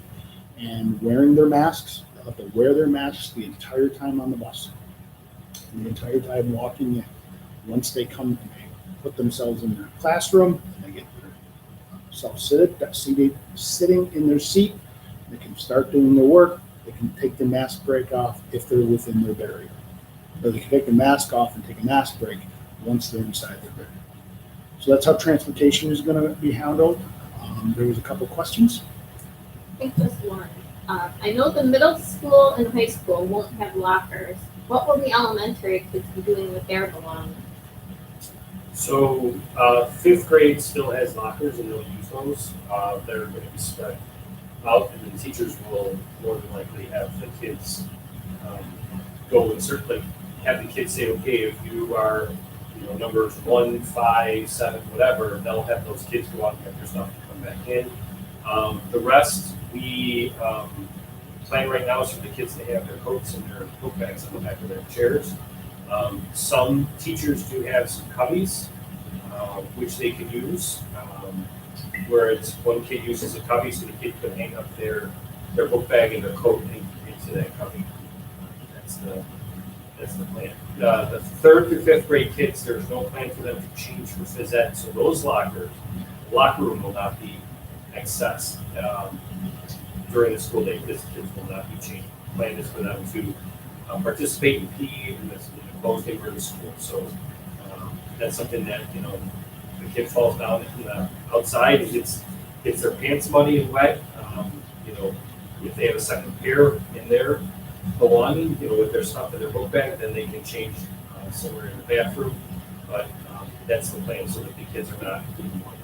and wearing their masks. They'll have to wear their masks the entire time on the bus, and the entire time walking in. Once they come and they put themselves in their classroom, and they get themselves sitting in their seat, they can start doing their work. They can take the mask break off if they're within their barrier. Or they can take the mask off and take a mask break once they're inside their barrier. So that's how transportation is going to be handled. There was a couple questions. I think just one. I know the middle school and high school won't have lockers. What will the elementary kids be doing with their belongings? So 5th grade still has lockers, and they'll use those. They're going to be spread out, and the teachers will more than likely have the kids go and certainly have the kids say, okay, if you are numbers 1, 5, 7, whatever, they'll have those kids go out and get their stuff and come back in. The rest, we plan right now is for the kids to have their coats and their book bags on the back of their chairs. Some teachers do have some cubbies, which they can use, where it's one kid uses a cubby so the kid can hang up their their book bag and their coat into that cubby. That's the plan. The 3rd through 5th grade kids, there's no plan for them to change for phys ed, so those locker room will not be accessed during the school day. Kids will not be changed. The plan is for them to participate in PE in the closed day for the school. So that's something that, you know, the kid falls down outside and gets their pants muddy and wet. You know, if they have a second pair in their belonging, you know, with their stuff in their book bag, then they can change somewhere in the bathroom. But that's the plan, so that the kids are not in one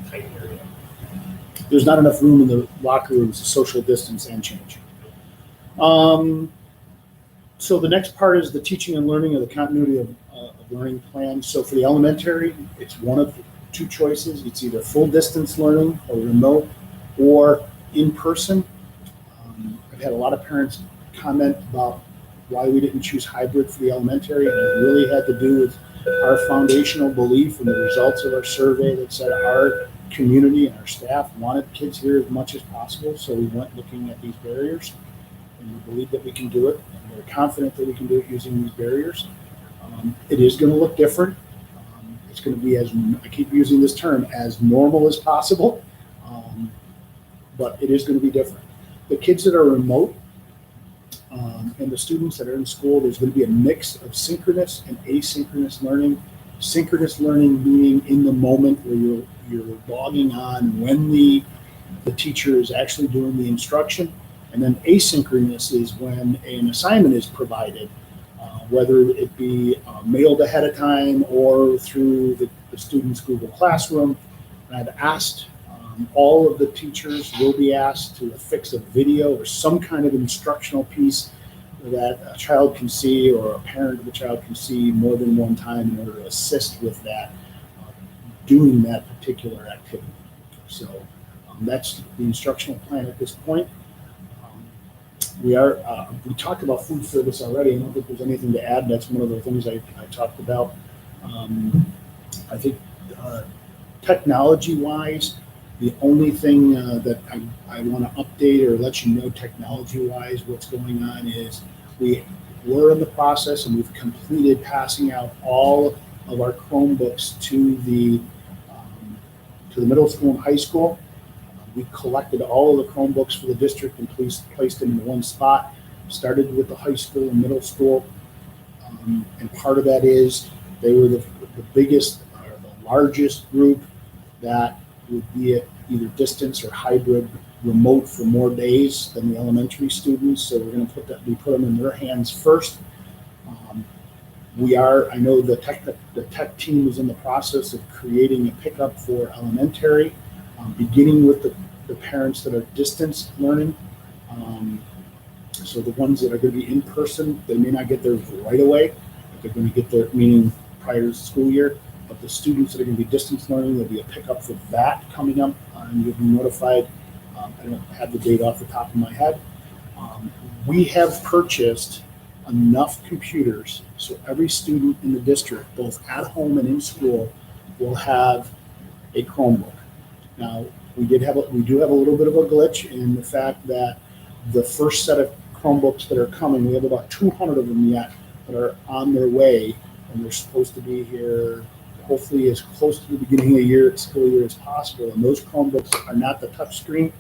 tight area. There's not enough room in the locker rooms to social distance and change. So the next part is the teaching and learning of the continuity of learning plan. So for the elementary, it's one of two choices. It's either full distance learning or remote or in person. I've had a lot of parents comment about why we didn't choose hybrid for the elementary, and it really had to do with our foundational belief and the results of our survey that said our community and our staff wanted kids here as much as possible. So we went looking at these barriers, and we believe that we can do it, and we're confident that we can do it using these barriers. It is going to look different. It's going to be, as I keep using this term, as normal as possible, but it is going to be different. The kids that are remote and the students that are in school, there's going to be a mix of synchronous and asynchronous learning. Synchronous learning meaning in the moment where you're logging on when the teacher is actually doing the instruction, and then asynchronous is when an assignment is provided, whether it be mailed ahead of time or through the student's Google Classroom. And I've asked all of the teachers will be asked to affix a video or some kind of instructional piece that a child can see, or a parent of the child can see more than one time, in order to assist with that, doing that particular activity. So that's the instructional plan at this point. We talked about food service already. I don't think there's anything to add. That's one of the things I talked about. I think technology-wise, the only thing that I want to update or let you know technology-wise what's going on is we're in the process, and we've completed passing out all of our Chromebooks to the middle school and high school. We collected all of the Chromebooks for the district and placed them in one spot. Started with the high school and middle school, and part of that is they were the biggest or the largest group that would be at either distance or hybrid remote for more days than the elementary students. So we're going to put them in their hands first. I know the tech team is in the process of creating a pickup for elementary, beginning with the parents that are distance learning. So the ones that are going to be in person, they may not get theirs right away, but they're going to get their, meaning prior to the school year. But the students that are going to be distance learning, there'll be a pickup for that coming up, and you'll be notified. I don't have the date off the top of my head. We have purchased enough computers so every student in the district, both at home and in school, will have a Chromebook. Now, we do have a little bit of a glitch in the fact that the first set of Chromebooks that are coming, we have about 200 of them yet that are on their way, and they're supposed to be here hopefully as close to the beginning of the school year as possible. And those Chromebooks are not the touchscreen,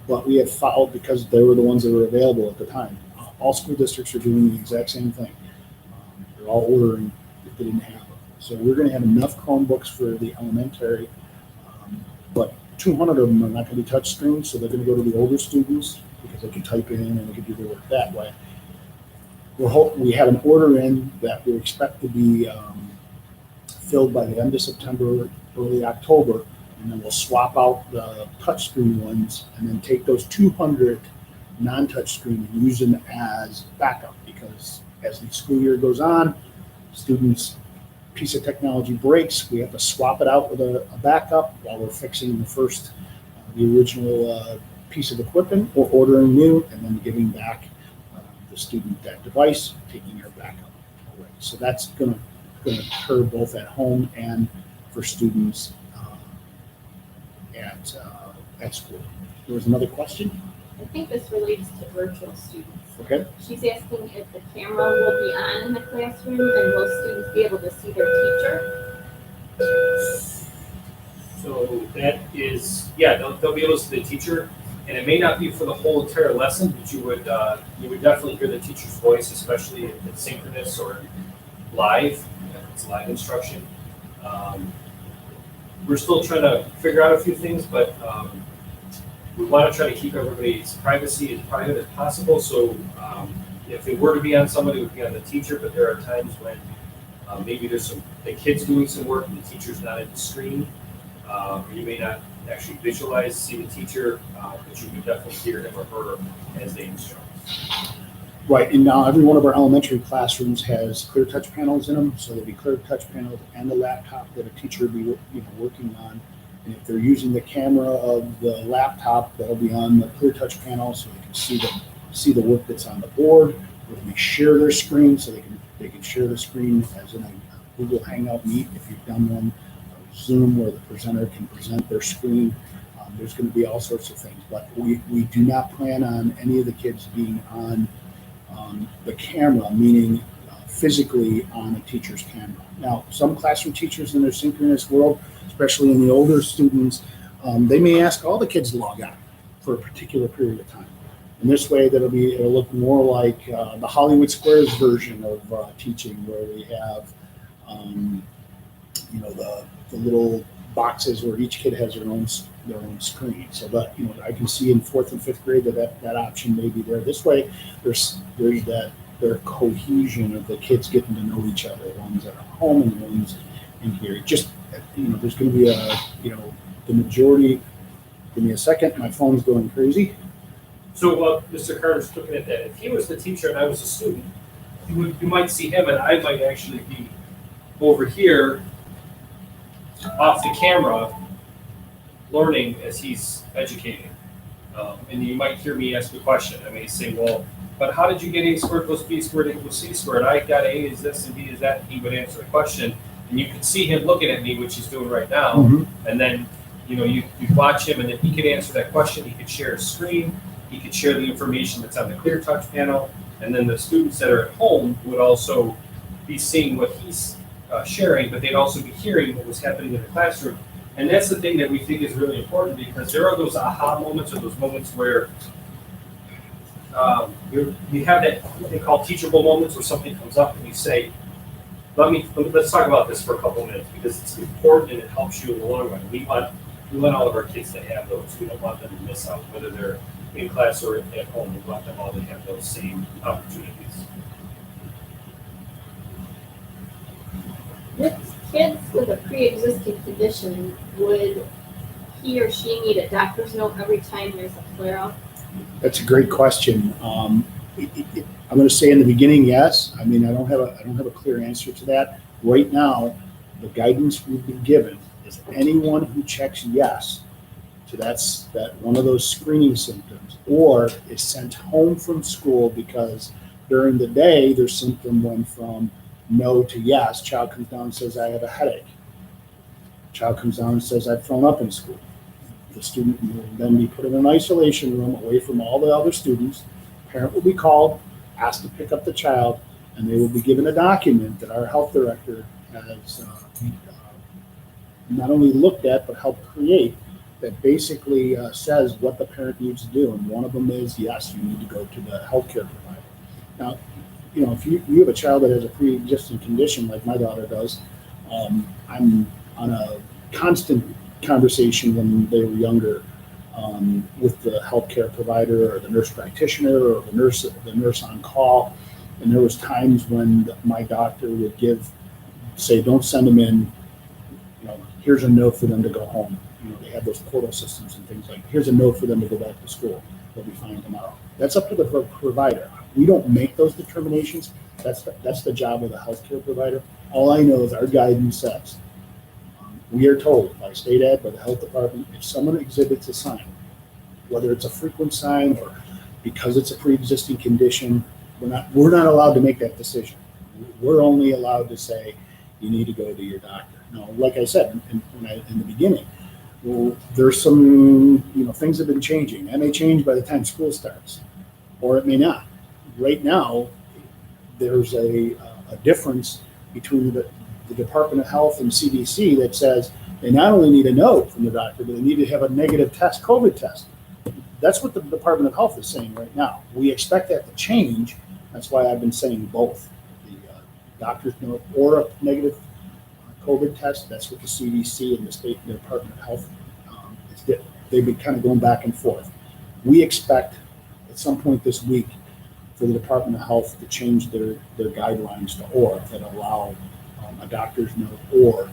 but we have followed because they were the ones that were available at the time. All school districts are doing the exact same thing. They're all ordering if they didn't have them. So we're going to have enough Chromebooks for the elementary, but 200 of them are not going to be touch screens, so they're going to go to the older students because they can type in and they can do their work that way. We have an order in that we expect to be filled by the end of September, early October, and then we'll swap out the touchscreen ones and then take those 200 non-touch screen and use them as backup, because as the school year goes on, students' piece of technology breaks, we have to swap it out with a backup while we're fixing the original piece of equipment, or ordering new and then giving back the student that device, taking our backup away. So that's going to occur both at home and for students at school. There was another question. I think this relates to virtual students. Okay. She's asking if the camera will be on in the classroom and will students be able to see their teacher? So that is, yeah, they'll be able to see the teacher, and it may not be for the whole entire lesson, but you would definitely hear the teacher's voice, especially if it's synchronous or live, if it's live instruction. We're still trying to figure out a few things, but we want to try to keep everybody's privacy as private as possible. So if it were to be on somebody, it would be on the teacher, but there are times when maybe there's the kid's doing some work and the teacher's not at the screen. You may not actually see the teacher, but you can definitely hear him or her as they instruct. Right, and now every one of our elementary classrooms has clear touch panels in them, so there'll be clear touch panels and a laptop that a teacher will be working on. And if they're using the camera of the laptop, that'll be on the clear touch panel, so they can see the work that's on the board. Or they may share their screen, so they can share the screen as in a Google Hangout Meet if you've done one. Zoom, where the presenter can present their screen. There's going to be all sorts of things, but we do not plan on any of the kids being on the camera, meaning physically on a teacher's camera. Now, some classroom teachers in their synchronous world, especially in the older students, they may ask all the kids to log on for a particular period of time. And this way, it'll look more like the Hollywood Squares version of teaching, where we have the little boxes where each kid has their own screen. So that I can see in 4th and 5th grade that option may be there. This way, there's that their cohesion of the kids getting to know each other, the ones that are home and the ones in here. Just there's going to be the majority. Give me a second. My phone's going crazy. So Mr. Carter's looking at that. If he was the teacher and I was a student, you might see him, and I might actually be over here off the camera learning as he's educating. And you might hear me ask a question. I may say, well, but how did you get A squared plus B squared equals C squared? I got A is this and B is that. And he would answer the question. And you could see him looking at me, which he's doing right now. Mm-hmm. And then, you watch him, and then he could answer that question. He could share his screen. He could share the information that's on the clear touch panel. And then the students that are at home would also be seeing what he's sharing, but they'd also be hearing what was happening in the classroom. And that's the thing that we think is really important, because there are those aha moments, or those moments where you have that what they call teachable moments, where something comes up and you say, let's talk about this for a couple of minutes, because it's important and it helps you in the long run. We want all of our kids to have those. We don't want them to miss out, whether they're in class or at home. We want them all to have those same opportunities. With kids with a pre-existing condition, would he or she need a doctor's note every time there's a flare-up? That's a great question. I'm going to say in the beginning, yes. I mean, I don't have a clear answer to that right now. The guidance we've been given is anyone who checks yes to that one of those screening symptoms, or is sent home from school because during the day their symptom went from no to yes. Child comes down and says, I have a headache. Child comes down and says, I've thrown up in school. The student will then be put in an isolation room away from all the other students. Parent will be called, asked to pick up the child, and they will be given a document that our health director has not only looked at, but helped create, that basically says what the parent needs to do. And one of them is, yes, you need to go to the healthcare provider. Now, if you have a child that has a pre-existing condition like my daughter does, I'm on a constant conversation when they were younger with the healthcare provider or the nurse practitioner or the nurse on call. And there was times when my doctor would say, don't send them in, here's a note for them to go home. They have those portal systems and things like, here's a note for them to go back to school. They'll be fine tomorrow. That's up to the provider. We don't make those determinations. That's the job of the healthcare provider. All I know is our guidance says, we are told by state ed, by the health department, if someone exhibits a sign, whether it's a frequent sign or because it's a pre-existing condition, we're not allowed to make that decision. We're only allowed to say, you need to go to your doctor. Now, like I said in the beginning, Well, there's some, things have been changing. That may change by the time school starts, or it may not. Right now, there's a difference between the Department of Health and CDC that says they not only need a note from the doctor, but they need to have a negative test, COVID test. That's what the Department of Health is saying right now. We expect that to change. That's why I've been saying both. The doctor's note or a negative COVID test. That's what the CDC and the state Department of Health they've been kind of going back and forth. We expect at some point this week for the Department of Health to change their guidelines to OR that allow a doctor's note or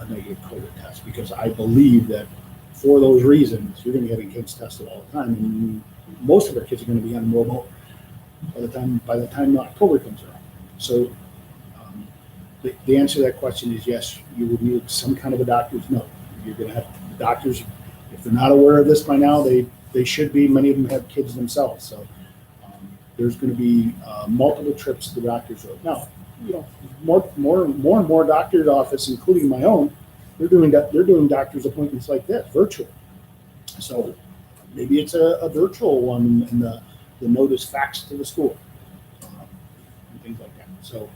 a negative COVID test, because I believe that for those reasons, you're going to be having kids tested all the time, and most of our kids are going to be on mobile by the time October comes around. So the answer to that question is yes, you would need some kind of a doctor's note. You're going to have doctors, if they're not aware of this by now, they should be. Many of them have kids themselves, so there's going to be multiple trips to the doctor's note. Now, more and more doctor's office, including my own, they're doing doctor's appointments like this, virtual. So maybe it's a virtual one, and the note is faxed to the school, and things like that. So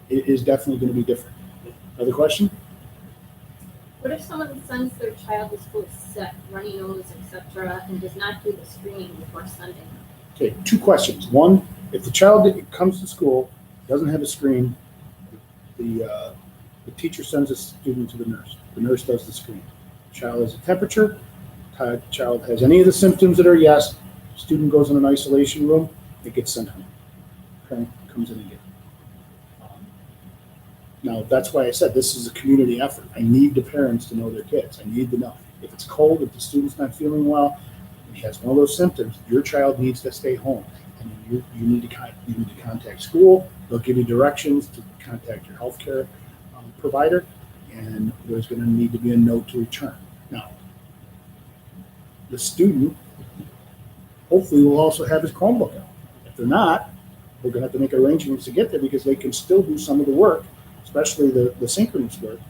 it is definitely going to be different. Another question? What if someone sends their child to school sick, runny nose, etc., and does not do the screening before sending them? Okay, two questions. One, if the child comes to school, doesn't have a screen, the teacher sends a student to the nurse. The nurse does the screen. Child has a temperature. Child has any of the symptoms that are yes. Student goes in an isolation room. It gets sent home. Okay, comes in again. Now, that's why I said this is a community effort. I need the parents to know their kids. I need to know. If it's cold, if the student's not feeling well, he has one of those symptoms, your child needs to stay home. And you need to contact school. They'll give you directions to contact your healthcare provider, and there's going to need to be a note to return. Now, the student hopefully will also have his Chromebook out. If they're not, we're going to have to make arrangements to get there, because they can still do some of the work, especially the synchronous work,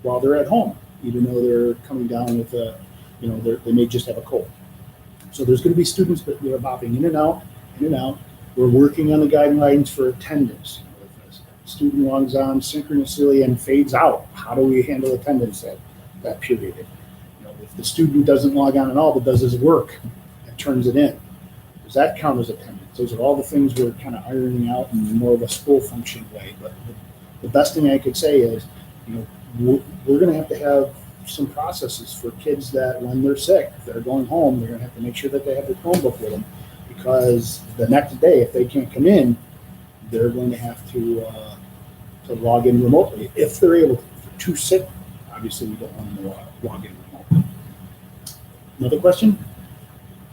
while they're at home, even though they're coming down with they may just have a cold. So there's going to be students that are bopping in and out. We're working on the guidelines for attendance. If a student logs on synchronously and fades out, how do we handle attendance at that period? If the student doesn't log on at all but does his work and turns it in, does that count as attendance? Those are all the things we're kind of ironing out in more of a school function way. But the best thing I could say is, we're going to have some processes for kids that when they're sick, if they're going home, they're going to have to make sure that they have their Chromebook with them, because the next day, if they can't come in, they're going to have to log in remotely if they're able to. If they're too sick, obviously we don't want them to log in remotely. Another question?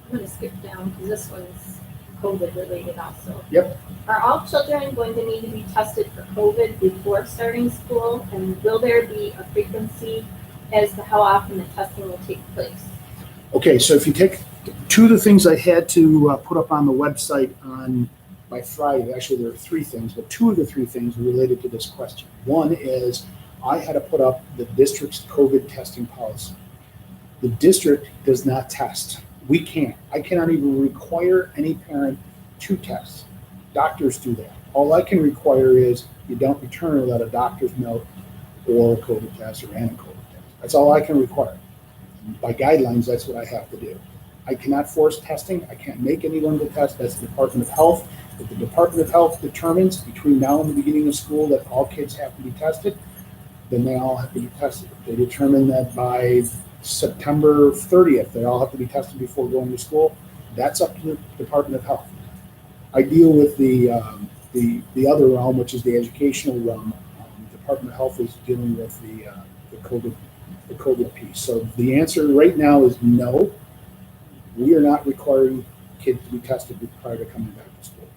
I'm going to skip down because this one's COVID related also. Yep. Are all children going to need to be tested for COVID before starting school? And will there be a frequency as to how often the testing will take place? Okay, so if you take two of the things I had to put up on the website by Friday, actually there are three things, but two of the three things are related to this question. One is I had to put up the district's COVID testing policy. The district does not test. We can't. I cannot even require any parent to test. Doctors do that. All I can require is you don't return without a doctor's note or a COVID test or an COVID test. That's all I can require. By guidelines, that's what I have to do. I cannot force testing. I can't make anyone to test. That's the Department of Health. If the Department of Health determines between now and the beginning of school that all kids have to be tested, then they all have to be tested. If they determine that by September 30th, they all have to be tested before going to school, that's up to the Department of Health. I deal with the other realm, which is the educational realm. Department of Health is dealing with the COVID piece. So the answer right now is no. We are not requiring kids to be tested prior to coming back to school.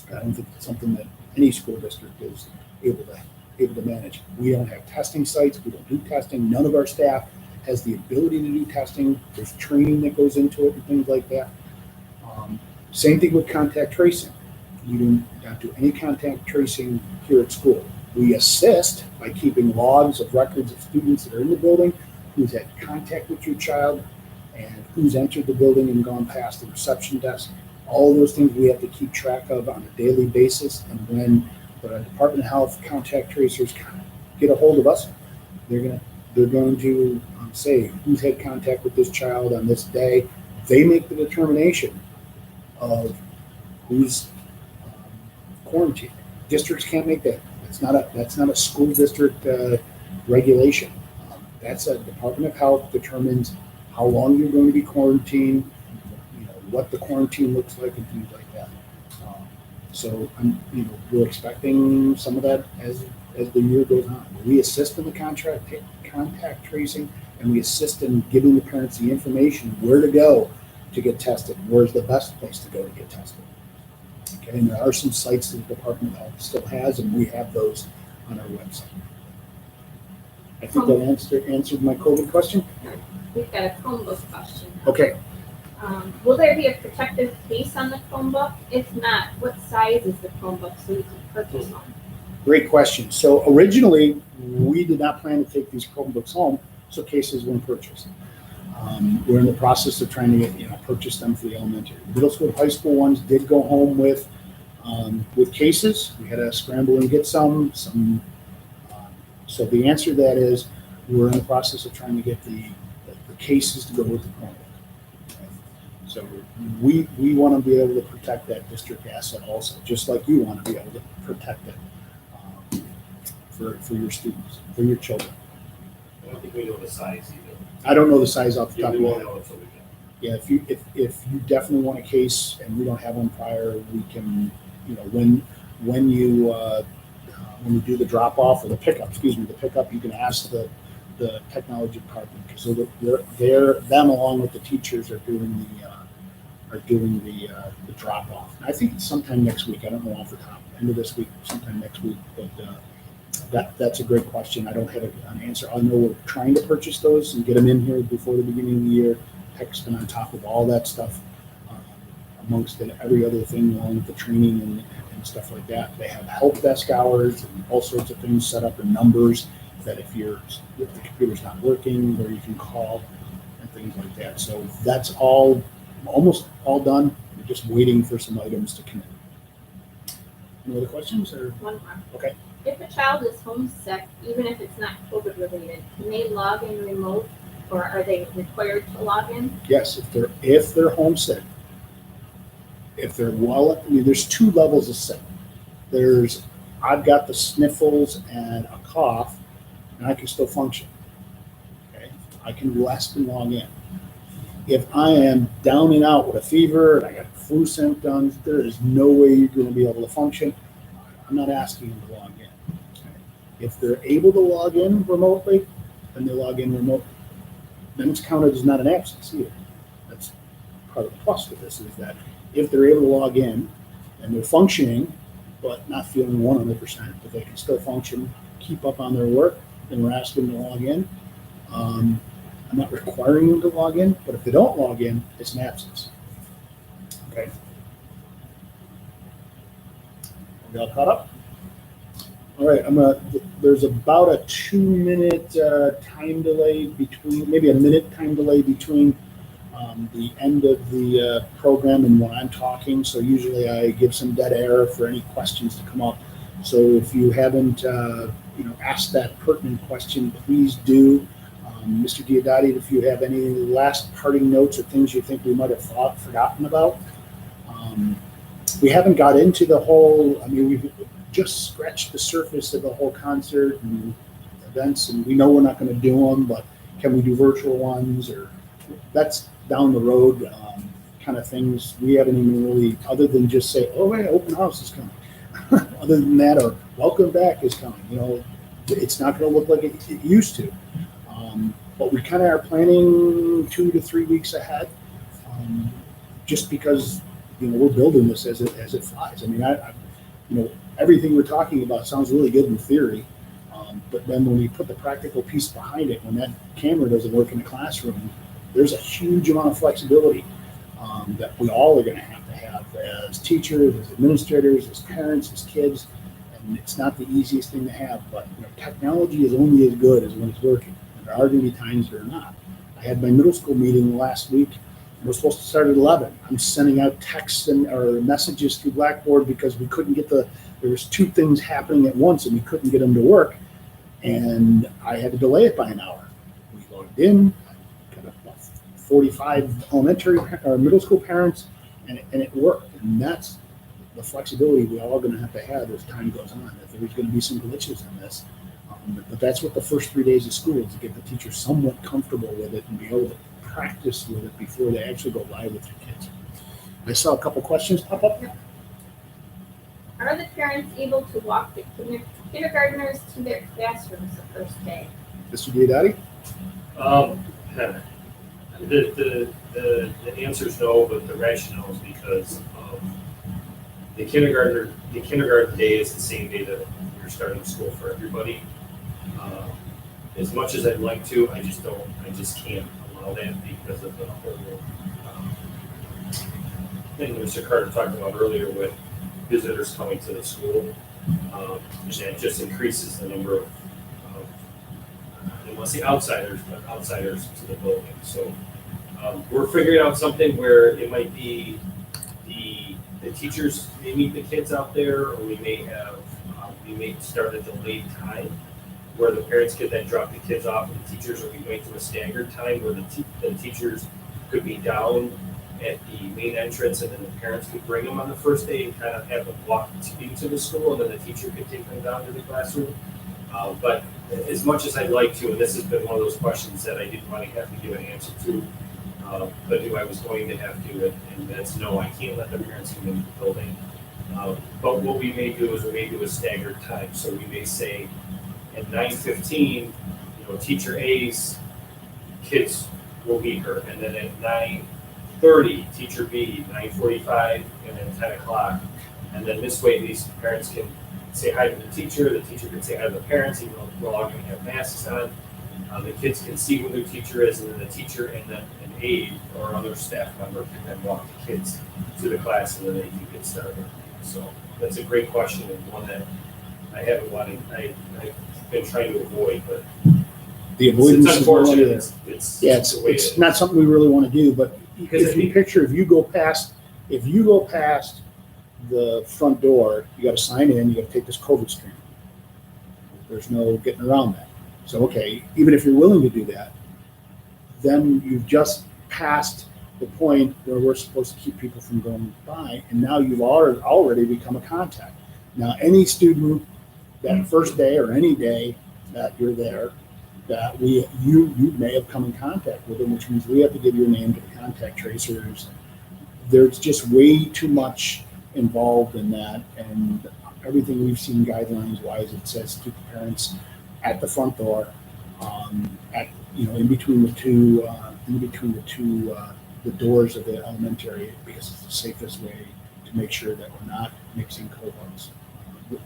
I don't think it's something that any school district is able to manage. We don't have testing sites. We don't do testing. None of our staff has the ability to do testing. There's training that goes into it and things like that. Same thing with contact tracing. We do not do any contact tracing here at school. We assist by keeping logs of records of students that are in the building, who's had contact with your child, and who's entered the building and gone past the reception desk. All those things we have to keep track of on a daily basis. And when the Department of Health contact tracers get a hold of us, they're going to say who's had contact with this child on this day. They make the determination of who's quarantined. Districts can't make that. That's not a school district regulation. That's a Department of Health determines how long you're going to be quarantined, what the quarantine looks like, and things like that. So we're expecting some of that as the year goes on. We assist in the contact tracing, and we assist in giving the parents the information where to go to get tested. Where's the best place to go to get tested? Okay, and there are some sites that the Department of Health still has, and we have those on our website. I think that answered my COVID question. We've got a Chromebook question. Okay. Will there be a protective case on the Chromebook? If not, what size is the Chromebook so we can purchase one? Great question. So originally, we did not plan to take these Chromebooks home, so cases weren't purchased. We're in the process of trying to purchase them for the elementary. Middle school, high school ones did go home with cases. We had to scramble and get some. So the answer to that is we're in the process of trying to get the cases to go with the Chromebook. Okay? So we want to be able to protect that district asset also, just like you want to be able to protect it for your students, for your children. I don't think we know the size either. I don't know the size off the top We of my won't head. know until we get. Yeah, if you definitely want a case and we don't have one prior, we can, when you do the drop off or the pickup, you can ask the technology department, because them along with the teachers are doing the drop off. I think it's sometime next week. I don't know off the top, end of this week, sometime next week. But that's a great question. I don't have an answer. I know we're trying to purchase those and get them in here before the beginning of the year. Tech's been on top of all that stuff, amongst every other thing along with the training and stuff like that. They have help desk hours and all sorts of things set up in numbers that if the computer's not working, or you can call and things like that. So that's almost all done. We're just waiting for some items to come in. Any other questions? Or One more. okay. If a child is homesick, even if it's not COVID related, can they log in remote, or are they required to log in? Yes, if they're homesick, if they're there's two levels of sick. I've got the sniffles and a cough, and I can still function. Okay, I can rest and log in. If I am down and out with a fever and I got flu symptoms, there is no way you're going to be able to function. I'm not asking them to log in. Okay. If they're able to log in remotely, then they log in remotely. Then it's counted as not an absence either. That's part of the plus with this, is that if they're able to log in and they're functioning, but not feeling 100%, but they can still function, keep up on their work, then we're asking them to log in. I'm not requiring them to log in, but if they don't log in, it's an absence. Okay. Are we all caught up? All right, there's about a 2-minute time delay between, maybe a minute time delay between the end of the program and when I'm talking. So usually I give some dead air for any questions to come up. So if you haven't, asked that pertinent question, please do. Mr. Diodati, if you have any last parting notes or things you think we might have forgotten about. We haven't got into the whole, we've just scratched the surface of the whole concert and events, and we know we're not going to do them, but can we do virtual ones? Or that's down the road kind of things. We haven't even really, other than just say, oh, hey, open house is coming. Other than that, or welcome back is coming. It's not going to look like it used to. But we kind of are planning 2 to 3 weeks ahead, just because we're building this as it flies. Everything we're talking about sounds really good in theory, but then when we put the practical piece behind it, when that camera doesn't work in the classroom, there's a huge amount of flexibility that we all are going to have as teachers, as administrators, as parents, as kids. And it's not the easiest thing to have, but technology is only as good as when it's working. And There are going to be times they're not. I had my middle school meeting last week. We're supposed to start at 11. I'm sending out texts or messages through Blackboard because we couldn't get there was 2 things happening at once and we couldn't get them to work. And I had to delay it by an hour. We logged in, got about 45 elementary or middle school parents, and it worked. And that's the flexibility we're all going to have as time goes on. If there's going to be some glitches in this, but that's what the first 3 days of school is, to get the teachers somewhat comfortable with it and be able to practice with it before they actually go live with their kids. I saw a couple questions pop up. Are the parents able to walk the kindergartners to their classrooms the first day? Mr. Diodati? The answer is no, but the rationale is because the kindergarten day is the same day that you're starting school for everybody. As much as I'd like to, I just can't allow that because of the whole thing that Mr. Carter talked about earlier with visitors coming to the school. And that just increases the number of I want to say outsiders, but outsiders to the building. So we're figuring out something where it might be the teachers may meet the kids out there, or we may start a delayed time where the parents could then drop the kids off and the teachers will be going to a staggered time where the teachers could be down at the main entrance and then the parents could bring them on the first day and kind of have them walk into the school and then the teacher could take them down to the classroom. But as much as I'd like to, and this has been one of those questions that I didn't want to have to give an answer to, but who I was going to have to, and that's no, I can't let the parents come into the building. But what we may do is we may do a staggered time. So we may say at 9:15, teacher A's kids will meet her, and then at 9:30, teacher B, 9:45, and then 10 o'clock. And then this way, these parents can say hi to the teacher can say hi to the parents, even though we're all going to have masks on. The kids can see who their teacher is, and then the teacher and then an aide or other staff member can then walk the kids to the class, and then they can get started. So that's a great question, and one that I haven't wanted, I've been trying to avoid, but the avoidance it's unfortunate. It's not something we really want to do, but if you go past the front door, you got to sign in, you got to take this COVID screen. There's no getting around that. So, okay, even if you're willing to do that, then you've just passed the point where we're supposed to keep people from going by, and now you've already become a contact. Now, any student that first day or any day that you're there, that you may have come in contact with them, which means we have to give your name to the contact tracers. There's just way too much involved in that, and everything we've seen guidelines wise, it says keep the parents at the front door, in between the doors of the elementary, because it's the safest way to make sure that we're not mixing cohorts.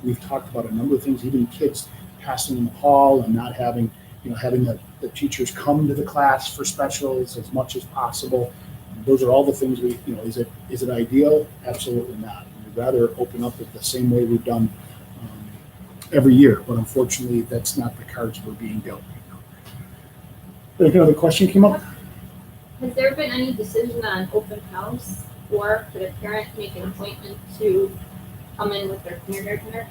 We've talked about a number of things, even kids passing in the hall and not having the teachers come to the class for specials as much as possible. Those are all the things is it ideal? Absolutely not. We'd rather open up it the same way we've done every year, but unfortunately that's not the cards we're being dealt right now. Another question came up? Has there been any decision on open house, or could a parent make an appointment to come in with their kindergartner?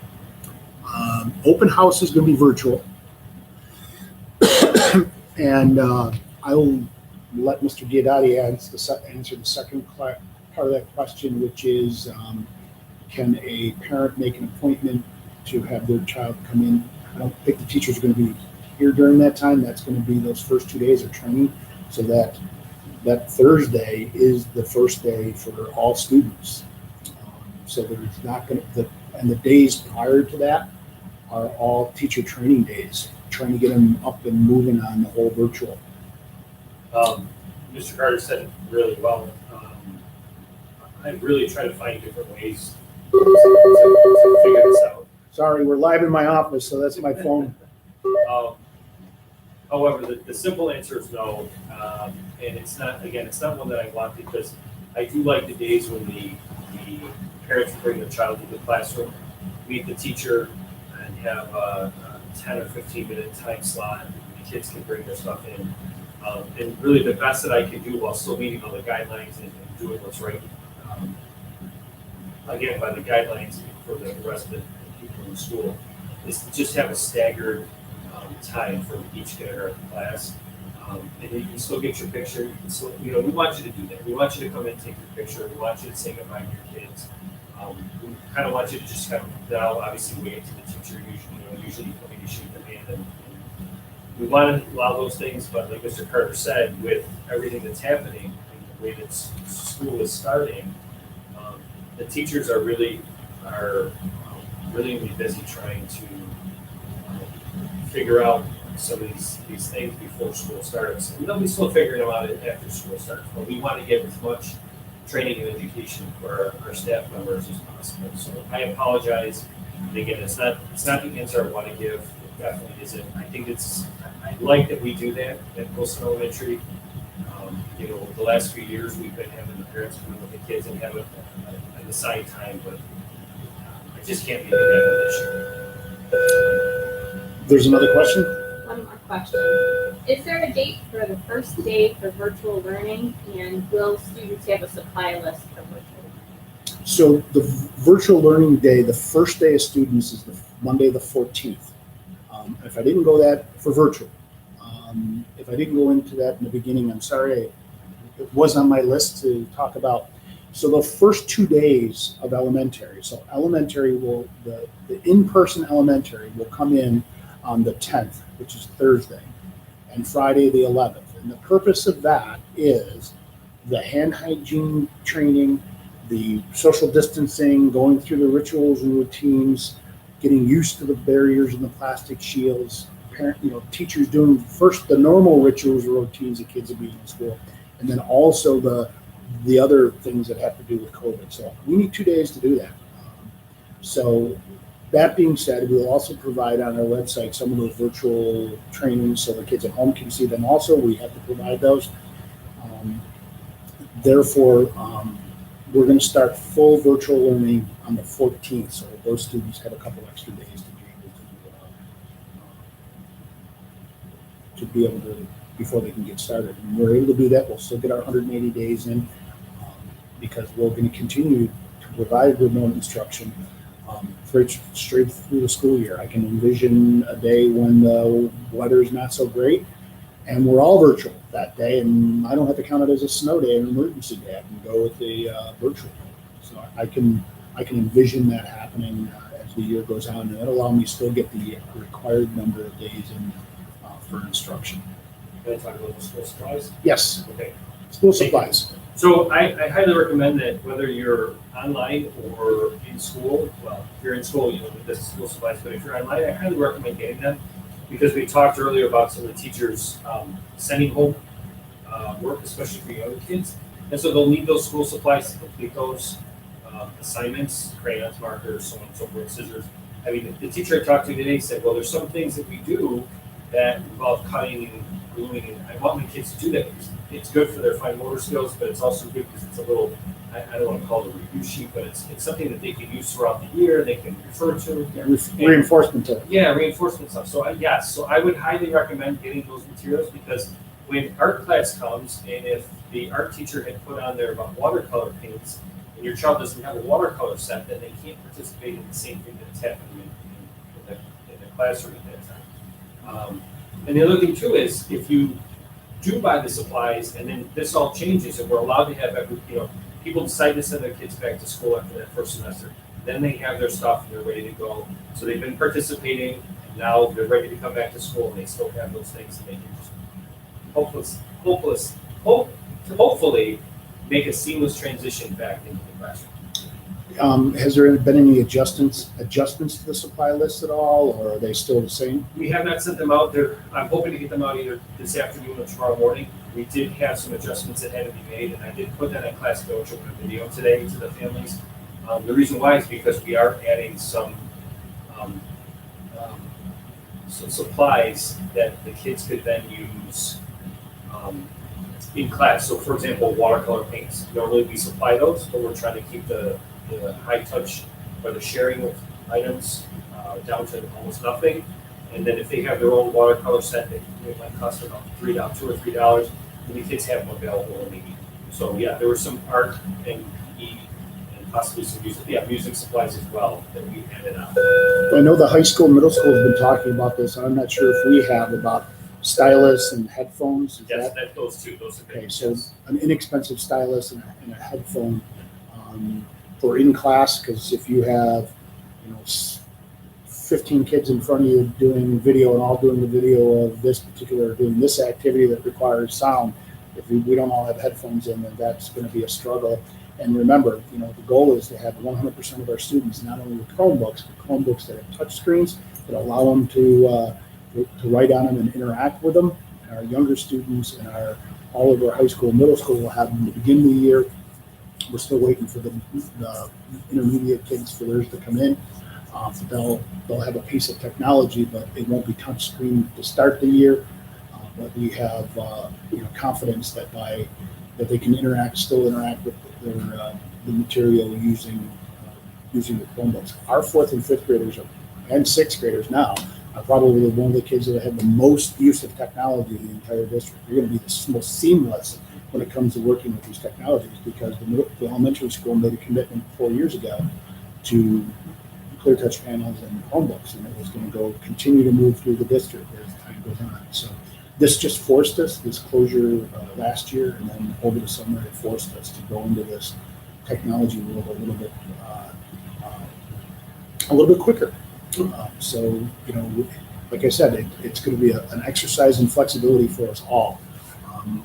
Open house is going to be virtual. And I'll let Mr. Diodati answer the second part of that question, which is, can a parent make an appointment to have their child come in? I don't think the teachers are going to be here during that time. That's going to be those first 2 days of training, so that Thursday is the first day for all students. So there's not going to, and the days prior to that are all teacher training days, trying to get them up and moving on the whole virtual. Mr. Carter said it really well. I really try to find different ways to figure this out. Sorry, we're live in my office, so that's my phone. However, the simple answer is no, and it's not one that I want, because I do like the days when the parents bring their child into the classroom, meet the teacher, and have a 10 or 15 minute time slot, the kids can bring their stuff in. And really the best that I can do while still meeting all the guidelines and doing what's right, again, by the guidelines for the rest of the people in the school, is to just have a staggered time for each kindergarten class. And you can still get your picture. You can still, we want you to do that. We want you to come in and take your picture. We want you to say goodbye to your kids. We kind of want you to just kind of now obviously wait to the teacher. Usually you come in, you shake their hand, and we want to allow those things. But like Mr. Carter said, with everything that's happening and the way that school is starting, the teachers are really going to be busy trying to figure out some of these things before school starts. And they'll be still figuring them out after school starts. But we want to get as much training and education for our staff members as possible. So I apologize. And again, it's not the answer I want to give. It definitely isn't. I think I like that we do that at Wilson Elementary. The last few years we've been having the parents come in with the kids and have an assigned time, but I just can't be doing that this year. There's another question? One more question. Is there a date for the first day for virtual learning, and will students have a supply list for virtual learning? So the virtual learning day, the first day of students is the Monday, the 14th. If I didn't go that for virtual, if I didn't go into that in the beginning, I'm sorry, it was on my list to talk about. So the first 2 days of elementary, so elementary the in-person elementary will come in on the 10th, which is Thursday, and Friday the 11th. And the purpose of that is the hand hygiene training, the social distancing, going through the rituals and routines, getting used to the barriers and the plastic shields, teachers doing first the normal rituals or routines that kids are being in school, and then also the other things that have to do with COVID. So we need 2 days to do that. So that being said, we'll also provide on our website some of those virtual trainings so the kids at home can see them also. We have to provide those. Therefore, we're going to start full virtual learning on the 14th. So those students have a couple extra days to be able to before they can get started. And we're able to do that. We'll still get our 180 days in because we're going to continue to provide remote instruction straight through the school year. I can envision a day when the weather is not so great and we're all virtual that day, and I don't have to count it as a snow day or an emergency day. I can go with the virtual. So I can envision that happening as the year goes on, and that'll allow me to still get the required number of days in for instruction. Can I talk about the school supplies? Yes. Okay. School supplies. So I highly recommend that whether you're online or in school, well, if you're in school, this is school supplies, but if you're online, I highly recommend getting them because we talked earlier about some of the teachers sending home work, especially for younger kids. And so they'll need those school supplies to complete those assignments, crayons, markers, so on and so forth, scissors. I mean, the teacher I talked to today said, well, there's some things that we do that involve cutting and gluing, and I want my kids to do that because it's good for their fine motor skills, but it's also good because it's a little, I don't want to call it a review sheet, but it's something that they can use throughout the year, they can refer to. Reinforcement to it. Yeah, reinforcement stuff. So I would highly recommend getting those materials because when art class comes, and if the art teacher had put on there about watercolor paints, and your child doesn't have a watercolor set, then they can't participate in the same thing that's happening in the classroom at that time. And the other thing too is if you do buy the supplies and then this all changes and we're allowed to have people decide to send their kids back to school after that first semester, then they have their stuff and they're ready to go. So they've been participating and now they're ready to come back to school and they still have those things and they can just hopefully make a seamless transition back into the classroom. Has there been any adjustments to the supply list at all, or are they still the same? We have not sent them out there. I'm hoping to get them out either this afternoon or tomorrow morning. We did have some adjustments that had to be made, and I did put that on Class Dojo in a video today to the families. The reason why is because we are adding some supplies that the kids could then use in class. So, for example, watercolor paints. Normally we supply those, but we're trying to keep the high touch or the sharing of items down to almost nothing. And then if they have their own watercolor set, it might cost about $2 or $3, and the kids have them available when they need them. So yeah, there was some art and PE and possibly some music supplies as well that we handed out. I know the high school, middle school has been talking about this. I'm not sure if we have about stylus and headphones. Is Yes, that those two. Those have okay? been. So an inexpensive stylus and a headphone for in class, because if you have 15 kids in front of you doing video and all doing the video of this particular, doing this activity that requires sound, if we don't all have headphones in, then that's going to be a struggle. And remember, the goal is to have 100% of our students not only with Chromebooks, but Chromebooks that have touch screens that allow them to write on them and interact with them. And our younger students and all of our high school, middle school will have them at the beginning of the year. We're still waiting for the intermediate kids for theirs to come in. They'll have a piece of technology, but it won't be touch screen to start the year. But we have confidence that they can still interact with the material using the Chromebooks. Our 4th and 5th graders and 6th graders now are probably one of the kids that have the most use of technology in the entire district. They're going to be the most seamless when it comes to working with these technologies, because the elementary school made a commitment 4 years ago to clear touch panels and Chromebooks, and it was going to continue to move through the district as time goes on. So this just forced us, this closure last year, and then over the summer it forced us to go into this technology world a little bit quicker. So like I said, it's going to be an exercise in flexibility for us all.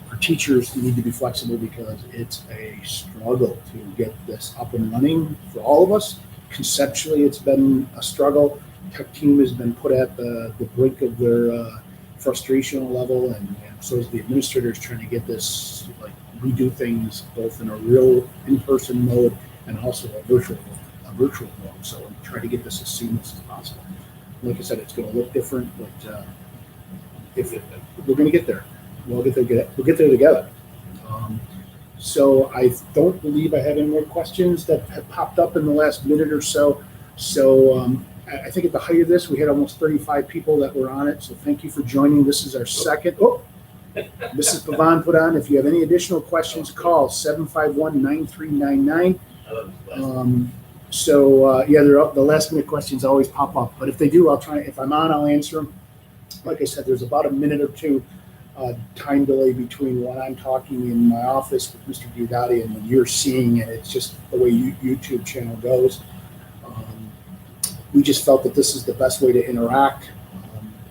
Our teachers need to be flexible because it's a struggle to get this up and running for all of us. Conceptually, it's been a struggle. Tech team has been put at the brink of their frustration level, and so is the administrators trying to get this, redo things both in a real in-person mode and also a virtual mode. So try to get this as seamless as possible. Like I said, it's going to look different, but we're going to get there. We'll get there together. So I don't believe I have any more questions that have popped up in the last minute or so. So I think at the height of this, we had almost 35 people that were on it. So thank you for joining. This is our second. Mrs. Pavan put on. If you have any additional questions, call 751-9399. The last minute questions always pop up. But if they do, I'll try. If I'm on, I'll answer them. Like I said, there's about a minute or two time delay between when I'm talking in my office with Mr. Diodati and when you're seeing it. It's just the way YouTube channel goes. We just felt that this is the best way to interact.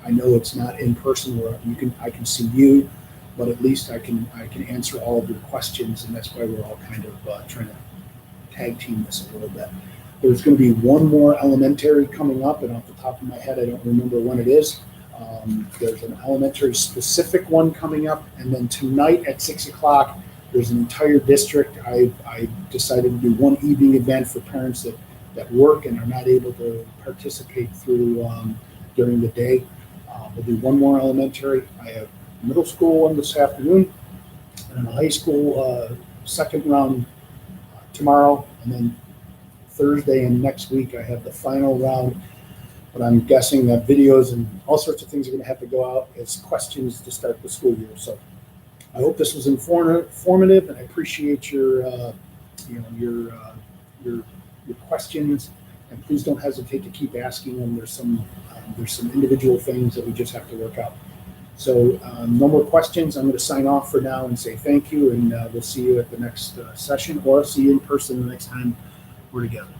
I know it's not in person where I can see you, but at least I can answer all of your questions, and that's why we're all kind of trying to tag team this a little bit. There's going to be one more elementary coming up, and off the top of my head, I don't remember when it is. There's an elementary specific one coming up, and then tonight at 6 o'clock, there's an entire district. I decided to do one evening event for parents that work and are not able to participate through during the day. We'll do one more elementary. I have middle school one this afternoon, and a high school second round tomorrow, and then Thursday and next week I have the final round. But I'm guessing that videos and all sorts of things are going to have to go out as questions to start the school year. So I hope this was informative, and I appreciate your questions. And please don't hesitate to keep asking them. There's some individual things that we just have to work out. So no more questions. I'm going to sign off for now and say thank you, and we'll see you at the next session, or see you in person the next time we're together.